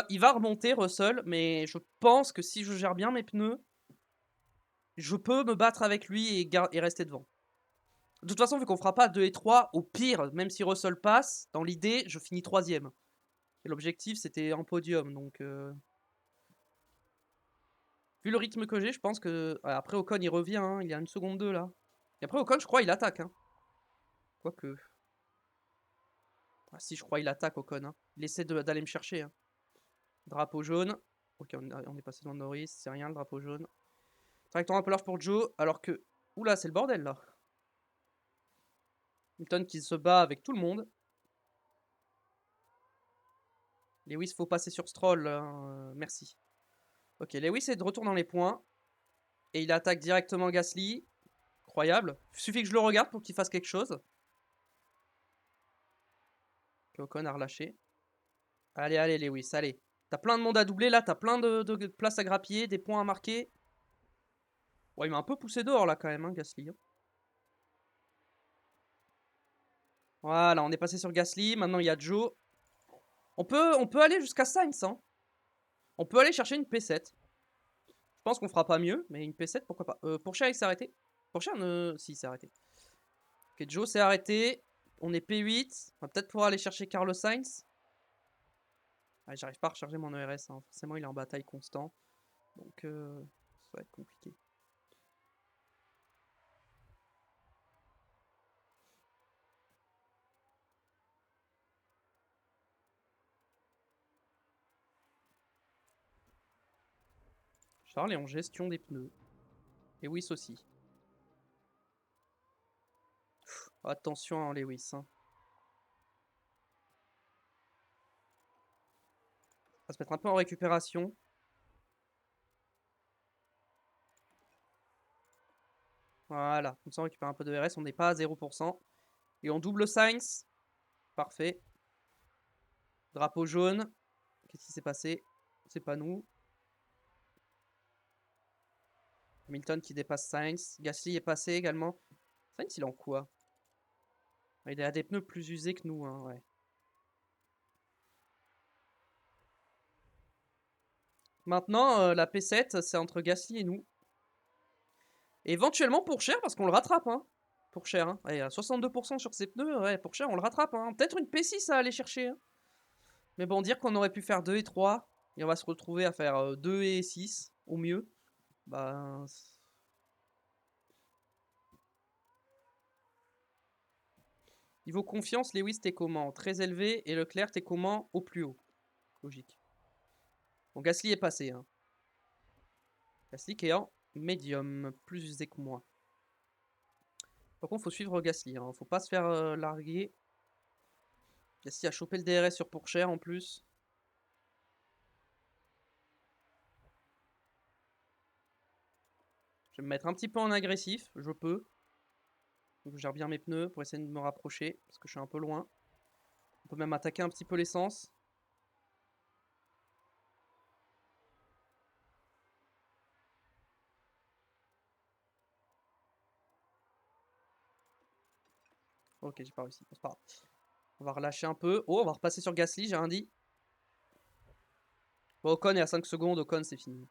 Il va remonter, Russell, mais je pense que si je gère bien mes pneus, je peux me battre avec lui et rester devant. De toute façon, vu qu'on fera pas 2 et 3, au pire, même si Russell passe, dans l'idée, je finis 3ème. Et l'objectif, c'était en podium, donc... Vu le rythme que j'ai, je pense que... Ouais, après, Ocon, il revient, hein, il y a 1 seconde 2, là. Et après, Ocon, je crois, il attaque. Hein. Quoique... Ah, si, je crois, il attaque, Ocon. Hein. Il essaie d'aller me chercher. Hein. Drapeau jaune. Ok, on est passé devant Norris, c'est rien, le drapeau jaune. Trajectoire un peu large pour Joe, alors que... Oula, c'est le bordel, là. Hamilton qui se bat avec tout le monde. Lewis, faut passer sur Stroll. Hein, merci. Ok, Lewis est de retour dans les points. Et il attaque directement Gasly. Incroyable. Il suffit que je le regarde pour qu'il fasse quelque chose. Ok, Ocon a relâché. Allez, allez, Lewis, allez. T'as plein de monde à doubler là, t'as plein de places à grappiller, des points à marquer. Ouais, il m'a un peu poussé dehors là quand même, hein, Gasly. Hein. Voilà, on est passé sur Gasly. Maintenant, il y a Joe. On peut aller jusqu'à Sainz. Hein. On peut aller chercher une P7. Je pense qu'on fera pas mieux, mais une P7, pourquoi pas. Pourchaire, il s'est arrêté. Pourchaire, si, il s'est arrêté. Ok, Joe s'est arrêté. On est P8. On va peut-être pouvoir aller chercher Carlos Sainz. Ah, j'arrive pas à recharger mon ERS. Hein. Forcément, il est en bataille constant. Donc, ça va être compliqué. Charles est en gestion des pneus. Et Lewis aussi. Attention, hein, Lewis. Hein. On va se mettre un peu en récupération. Voilà, comme ça on récupère un peu de RS, on n'est pas à 0%. Et on double Sainz. Parfait. Drapeau jaune. Qu'est-ce qui s'est passé? C'est pas nous. Hamilton qui dépasse Sainz. Gasly est passé également. Sainz, il est en quoi? Il a des pneus plus usés que nous, hein, ouais. Maintenant, la P7, c'est entre Gasly et nous. Et éventuellement Pourchaire, parce qu'on le rattrape, hein. Pourchaire, hein. Allez, à 62% sur ses pneus, ouais, Pourchaire, on le rattrape, hein. Peut-être une P6 à aller chercher, hein. Mais bon, dire qu'on aurait pu faire 2 et 3, et on va se retrouver à faire 2 et 6, au mieux. Bah... Niveau confiance, Lewis, t'es comment? Très élevé, et Leclerc, t'es comment? Au plus haut. Logique. Bon, Gasly est passé, hein. Gasly qui est en médium, plus usé que moi. Par contre, faut suivre Gasly, hein. Faut pas se faire larguer. Gasly a chopé le DRS sur Pourchaire en plus. Je vais me mettre un petit peu en agressif, je peux. Donc je gère bien mes pneus pour essayer de me rapprocher, parce que je suis un peu loin. On peut même attaquer un petit peu l'essence. Ok, j'ai pas réussi, c'est pas grave. On va relâcher un peu. Oh, on va repasser sur Gasly, j'ai rien dit. Bon, Ocon est à 5 secondes, Ocon c'est fini.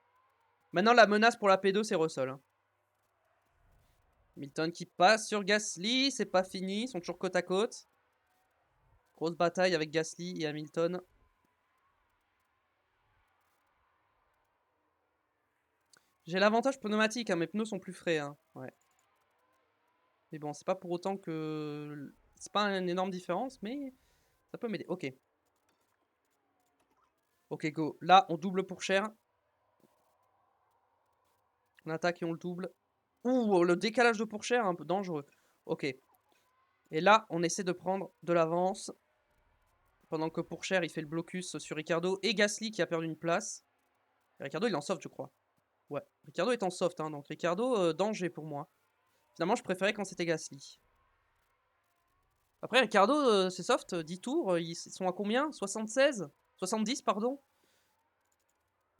Maintenant la menace pour la P2 c'est Russell, hein. Hamilton qui passe sur Gasly, c'est pas fini, ils sont toujours côte à côte. Grosse bataille avec Gasly et Hamilton. J'ai l'avantage pneumatique, hein, mes pneus sont plus frais, hein. Ouais. Mais bon, c'est pas pour autant que... C'est pas une énorme différence, mais ça peut m'aider. Ok. Ok, go. Là, on double Pourchaire. On attaque et on le double. Ouh, le décalage de Pourchaire, un peu dangereux. Ok. Et là, on essaie de prendre de l'avance. Pendant que Pourchaire, il fait le blocus sur Ricciardo et Gasly qui a perdu une place. Et Ricciardo, il est en soft, je crois. Ouais. Ricciardo est en soft, hein, donc Ricciardo, danger pour moi. Finalement, je préférais quand c'était Gasly. Après, Ricciardo, c'est soft, 10 tours, ils sont à combien? 76? 70, pardon?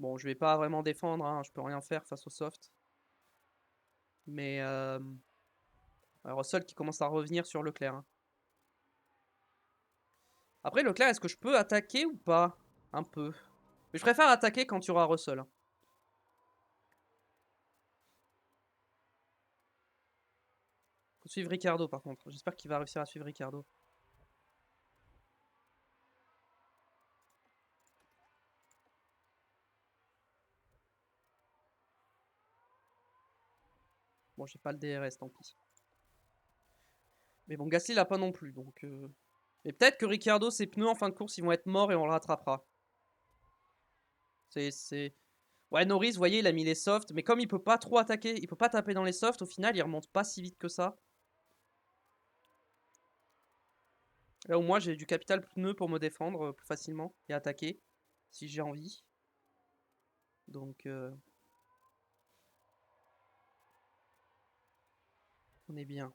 Bon, je vais pas vraiment défendre, hein, je peux rien faire face au soft. Mais Russell qui commence à revenir sur Leclerc, hein. Après, Leclerc, est-ce que je peux attaquer ou pas? Un peu. Mais je préfère attaquer quand il y aura Russell, hein. Faut suivre Ricciardo par contre. J'espère qu'il va réussir à suivre Ricciardo. Bon, j'ai pas le DRS, tant pis. Mais bon, Gasly l'a pas non plus, donc... Mais peut-être que Ricciardo, ses pneus en fin de course, ils vont être morts et on le rattrapera. C'est... Ouais, Norris, vous voyez, il a mis les softs, mais comme il peut pas trop attaquer, il peut pas taper dans les softs, au final, il remonte pas si vite que ça. Là, au moins, j'ai du capital pneu pour me défendre plus facilement et attaquer, si j'ai envie. Donc, on est bien.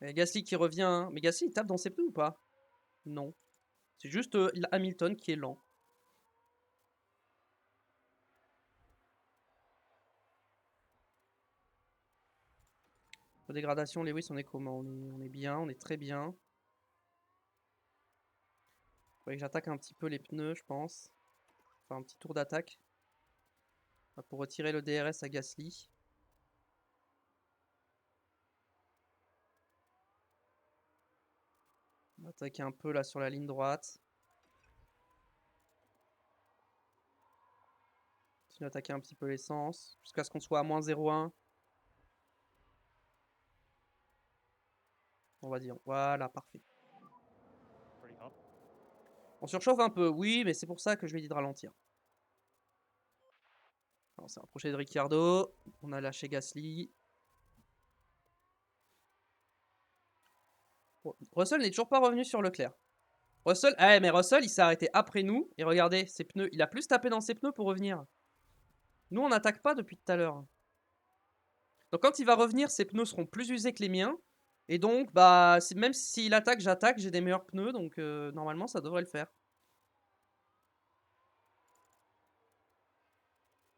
Et Gasly qui revient, hein. Mais Gasly, il tape dans ses pneus ou pas? Non. C'est juste Hamilton qui est lent. Dégradation, Lewis, on est comment? On est bien, on est très bien. Faudrait que j'attaque un petit peu les pneus, je pense. Enfin, un petit tour d'attaque. Pour retirer le DRS à Gasly. On va attaquer un peu là sur la ligne droite. Continuer à attaquer un petit peu l'essence. Jusqu'à ce qu'on soit à moins 0,1. On va dire. Voilà, parfait.
Pretty hot.
On surchauffe un peu, oui, mais c'est pour ça que je lui ai dit de ralentir. On s'est rapproché de Ricciardo. On a lâché Gasly. Bon, Russell n'est toujours pas revenu sur Leclerc. Russell, ah, mais Russell, il s'est arrêté après nous. Et regardez, ses pneus, il a plus tapé dans ses pneus pour revenir. Nous, on n'attaque pas depuis tout à l'heure. Donc quand il va revenir, ses pneus seront plus usés que les miens. Et donc, bah, même s'il attaque, j'attaque, j'ai des meilleurs pneus. Donc normalement, ça devrait le faire.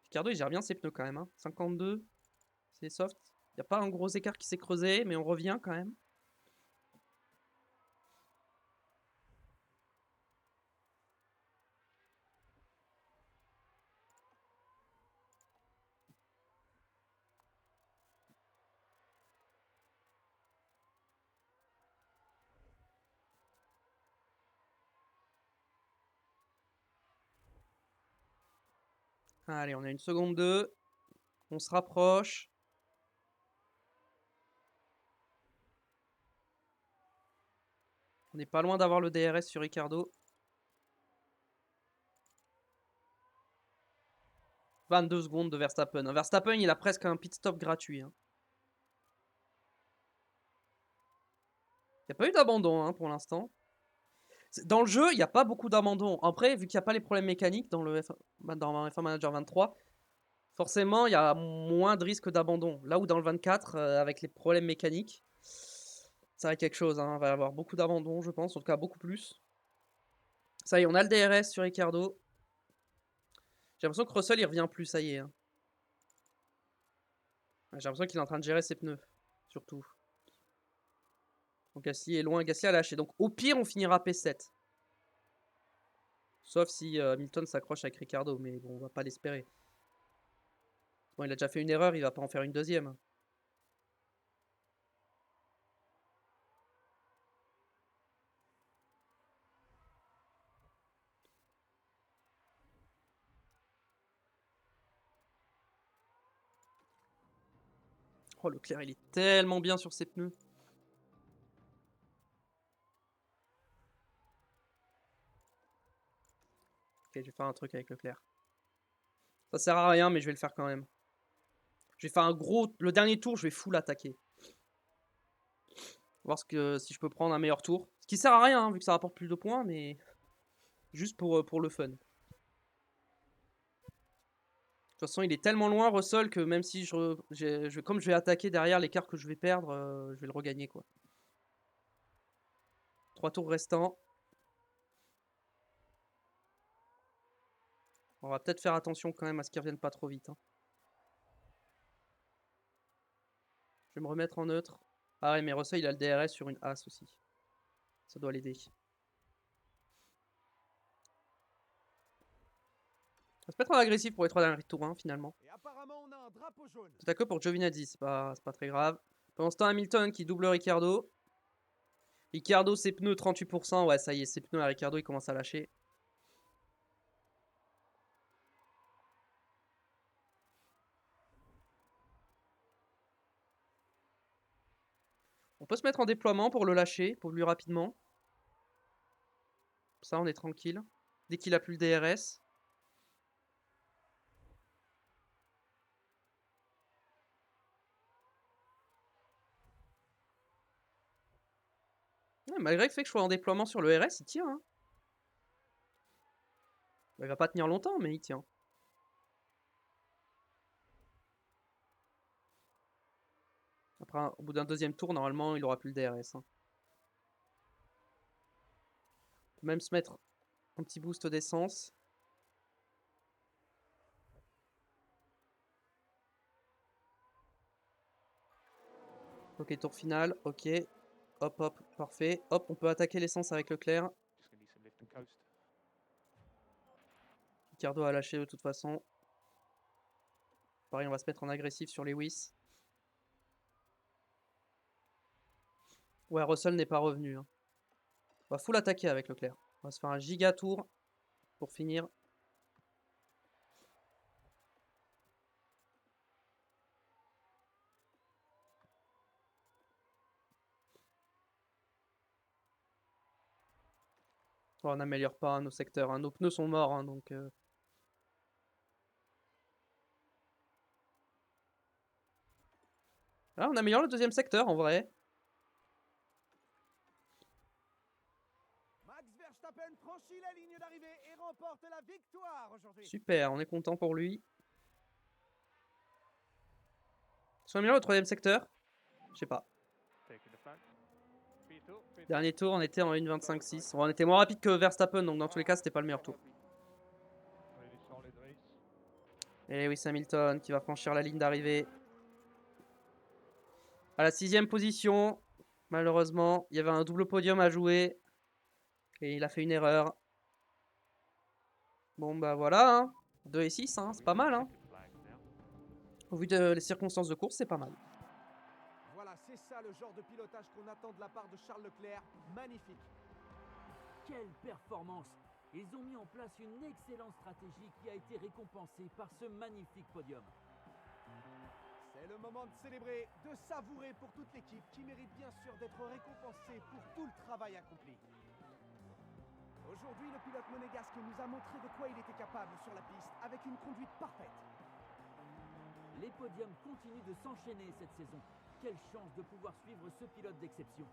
Ricciardo, il gère bien ses pneus quand même, hein. 52, c'est soft. Il n'y a pas un gros écart qui s'est creusé, mais on revient quand même. Allez, on a une seconde 2. On se rapproche. On n'est pas loin d'avoir le DRS sur Ricardo. 22 secondes de Verstappen. Verstappen, il a presque un pit stop gratuit. Hein. Il n'y a pas eu d'abandon pour l'instant. Dans le jeu, il n'y a pas beaucoup d'abandon. Après, vu qu'il n'y a pas les problèmes mécaniques dans le dans F1 Manager 23, forcément, il y a moins de risques d'abandon. Là où dans le 24, avec les problèmes mécaniques, ça va être quelque chose. Hein. Il va y avoir beaucoup d'abandon, je pense. En tout cas, beaucoup plus. Ça y est, on a le DRS sur Ricardo. J'ai l'impression que Russell, il revient plus, ça y est. Hein. J'ai l'impression qu'il est en train de gérer ses pneus, surtout. Donc Gasly est loin, Gasly a lâché. Donc au pire, on finira P7. Sauf si Hamilton s'accroche avec Ricardo, mais bon, on va pas l'espérer. Bon, il a déjà fait une erreur, il va pas en faire une deuxième. Oh, Leclerc, il est tellement bien sur ses pneus. Ok, je vais faire un truc avec Leclerc. Ça sert à rien, mais je vais le faire quand même. Je vais faire un gros... Le dernier tour, je vais full attaquer. Voir si je peux prendre un meilleur tour. Ce qui sert à rien, vu que ça rapporte plus de points, mais... Juste pour le fun. De toute façon, il est tellement loin, Russell, que même si comme je vais attaquer derrière l'écart que je vais perdre, je vais le regagner, quoi. 3 tours restants. On va peut-être faire attention quand même à ce qu'ils reviennent pas trop vite. Hein. Je vais me remettre en neutre. Ah ouais, mais Russell, il a le DRS sur une As aussi. Ça doit l'aider. On va se mettre en agressif pour les 3 derniers tours, hein, finalement.
Et apparemment, on a un drapeau jaune.
C'est à que pour Giovinazzi, c'est pas très grave. Pendant ce temps, Hamilton qui double Ricardo. Ricardo, ses pneus, 38%. Ouais, ça y est, ses pneus à Ricardo, il commence à lâcher. On peut se mettre en déploiement pour le lâcher, pour lui rapidement. Ça, on est tranquille. Dès qu'il a plus le DRS. Ouais, malgré le fait que je sois en déploiement sur le RS, il tient. Hein. Il va pas tenir longtemps, mais il tient. Après, au bout d'un deuxième tour, normalement, il aura plus le DRS. Hein. On peut même se mettre un petit boost d'essence. Ok, tour final. Ok. Hop, hop, parfait. Hop, on peut attaquer l'essence avec Leclerc.
Just gonna need some lift and coast.
Ricardo a lâché de toute façon. Pareil, on va se mettre en agressif sur Lewis. Ouais, Russell n'est pas revenu. Hein. On va full attaquer avec Leclerc. On va se faire un giga tour pour finir. Oh, on n'améliore pas nos secteurs. Hein. Nos pneus sont morts, hein, donc... Ah, on améliore le deuxième secteur, en vrai.
Max Verstappen franchit la ligne d'arrivée et remporte la victoire aujourd'hui.
Super, on est content pour lui. Si on améliore le troisième secteur, je sais pas.
Taking the front. P2, P2.
Dernier tour, on était en 1.25.6. Bon, on était moins rapide que Verstappen, donc dans tous les cas, c'était pas le meilleur tour.
Really solid race.
Et Lewis Hamilton qui va franchir la ligne d'arrivée. À la 6ème position, malheureusement, il y avait un double podium à jouer. Et il a fait une erreur. Bon, bah voilà. Hein. 2 et 6, hein, c'est pas mal. Hein.
Checkered flags now.
Au vu des circonstances de course, c'est pas mal.
Voilà, c'est ça le genre de pilotage qu'on attend de la part de Charles Leclerc. Magnifique.
Quelle performance! Ils ont mis en place une excellente stratégie qui a été récompensée par ce magnifique podium.
C'est le moment de célébrer, de savourer pour toute l'équipe qui mérite bien sûr d'être récompensée pour tout le travail accompli. Aujourd'hui, le pilote monégasque nous a montré de quoi il était capable sur la piste avec une conduite parfaite.
Les podiums continuent de s'enchaîner cette saison. Quelle chance de pouvoir suivre ce pilote d'exception.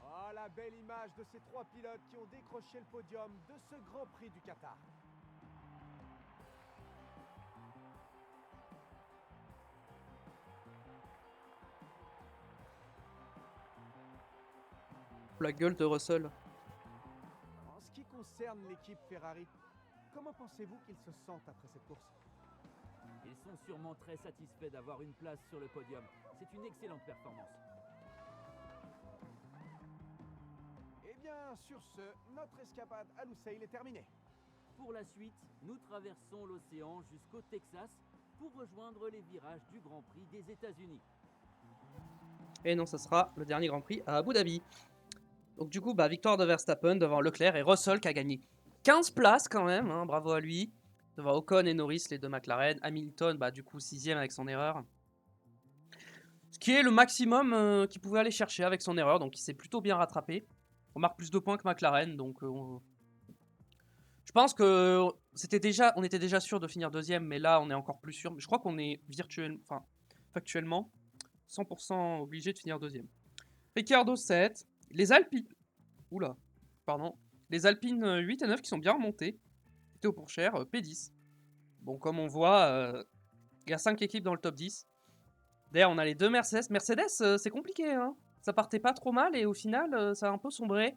Oh, la belle image de ces 3 pilotes qui ont décroché le podium de ce Grand Prix du Qatar.
La gueule de Russell.
En ce qui concerne l'équipe Ferrari, comment pensez-vous qu'ils se sentent après cette course?
Ils sont sûrement très satisfaits d'avoir une place sur le podium. C'est une excellente performance.
Eh bien, sur ce, notre escapade à Lusail est terminée.
Pour la suite, nous traversons l'océan jusqu'au Texas pour rejoindre les virages du Grand Prix des États-Unis.
Et non, ça sera le dernier Grand Prix à Abu Dhabi. Donc du coup, bah, victoire de Verstappen devant Leclerc et Russell qui a gagné 15 places quand même, hein, bravo à lui. Devant Ocon et Norris, les deux McLaren. Hamilton, bah, du coup 6ème avec son erreur. Ce qui est le maximum qu'il pouvait aller chercher avec son erreur, donc il s'est plutôt bien rattrapé. On marque plus de points que McLaren, donc je pense que on était déjà sûr de finir 2ème, mais là on est encore plus sûr. Je crois qu'on est factuellement 100% obligé de finir 2ème. Ricciardo 7. Les Alpines. Oula, pardon. Les Alpines 8 et 9 qui sont bien remontés. Théo Pourchaire, P10. Bon, comme on voit, il y a 5 équipes dans le top 10. D'ailleurs, on a les 2 Mercedes. Mercedes, c'est compliqué, hein. Ça partait pas trop mal et au final, ça a un peu sombré.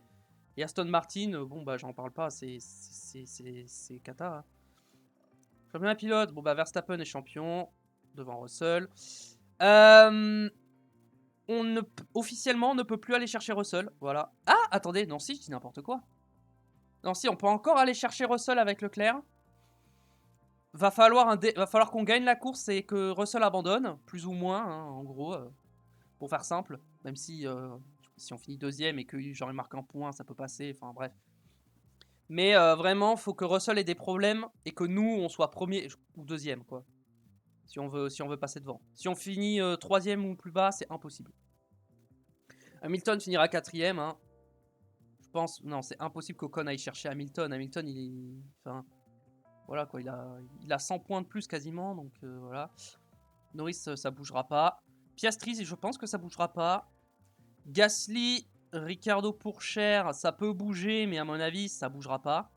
Et Aston Martin, bon, bah, j'en parle pas, c'est cata. Hein. Championnat pilote, bon, bah, Verstappen est champion devant Russell. Officiellement, on ne peut plus aller chercher Russell. Voilà. Ah, attendez, non, si, je dis n'importe quoi. Non, si, on peut encore aller chercher Russell avec Leclerc. Va falloir qu'on gagne la course et que Russell abandonne, plus ou moins, hein, en gros, pour faire simple. Même si on finit 2ème et que j'aurais marqué un point, ça peut passer, enfin bref. Mais vraiment, faut que Russell ait des problèmes et que nous, on soit 1er ou 2ème, quoi. Si on veut passer devant. Si on finit 3ème ou plus bas, c'est impossible. Hamilton finira 4ème, hein. Je pense, non, c'est impossible qu'Ocon aille chercher Hamilton. Hamilton, il est... Enfin, voilà, quoi, il a 100 points de plus quasiment, donc voilà. Norris, ça bougera pas. Piastri, je pense que ça bougera pas. Gasly, Ricciardo Pourchaire, ça peut bouger, mais à mon avis, ça bougera pas.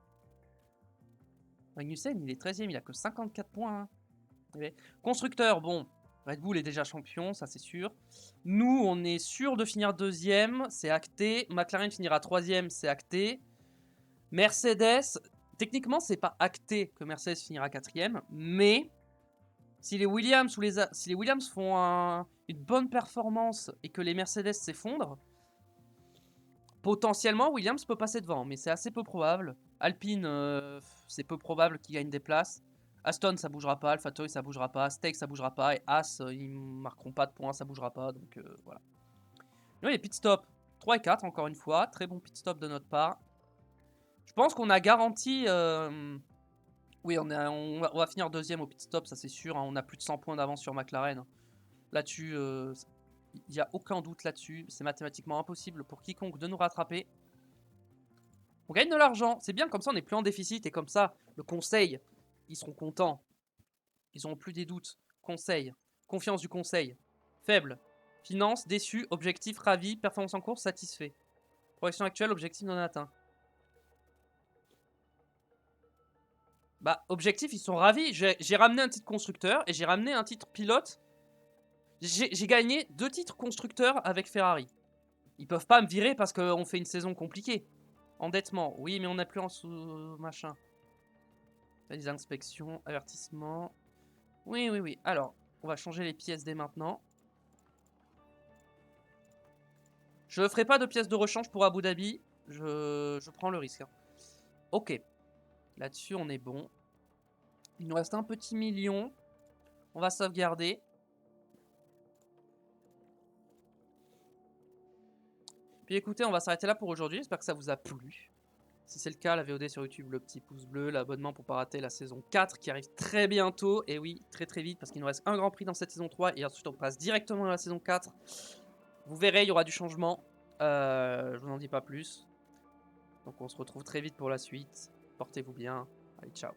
Magnussen, il est 13ème, il a que 54 points. Hein. Okay. Constructeur, bon, Red Bull est déjà champion, ça c'est sûr. Nous, on est sûr de finir 2ème, c'est acté. McLaren finira 3ème, c'est acté. Mercedes, techniquement, c'est pas acté que Mercedes finira 4ème, mais si les Williams, font une bonne performance et que les Mercedes s'effondrent, potentiellement Williams peut passer devant, mais c'est assez peu probable. Alpine, c'est peu probable qu'ils gagnent des places. Aston, ça bougera pas. AlphaTauri, ça bougera pas. Steak, ça bougera pas. Et As, ils marqueront pas de points, ça bougera pas. Donc voilà. Et les pit stops 3 et 4, encore une fois. Très bon pit stop de notre part. Je pense qu'on a garanti. Oui, on va finir 2ème au pit stop, ça c'est sûr. Hein. On a plus de 100 points d'avance sur McLaren. Là-dessus, il n'y a aucun doute là-dessus. C'est mathématiquement impossible pour quiconque de nous rattraper. On gagne de l'argent. C'est bien, comme ça on n'est plus en déficit. Et comme ça, le conseil, ils seront contents. Ils n'auront plus des doutes. Conseil. Confiance du conseil. Faible. Finance, déçu. Objectif, ravi. Performance en course, satisfait. Progression actuelle, objectif non atteint. Bah, objectif, ils sont ravis. J'ai ramené un titre constructeur et j'ai ramené un titre pilote. J'ai gagné 2 titres constructeurs avec Ferrari. Ils peuvent pas me virer parce qu'on fait une saison compliquée. Endettement. Oui, mais on n'a plus en sous machin. Les inspections, avertissement. Oui, oui, oui. Alors, on va changer les pièces dès maintenant. Je ne ferai pas de pièces de rechange pour Abu Dhabi. Je prends le risque. Hein. Ok. Là-dessus, on est bon. Il nous reste un petit million. On va sauvegarder. Puis écoutez, on va s'arrêter là pour aujourd'hui. J'espère que ça vous a plu. Si c'est le cas, la VOD sur YouTube, le petit pouce bleu, l'abonnement pour pas rater la saison 4 qui arrive très bientôt. Et oui, très très vite parce qu'il nous reste un Grand Prix dans cette saison 3 et ensuite on passe directement à la saison 4. Vous verrez, il y aura du changement. Je vous en dis pas plus. Donc on se retrouve très vite pour la suite. Portez-vous bien. Allez, ciao.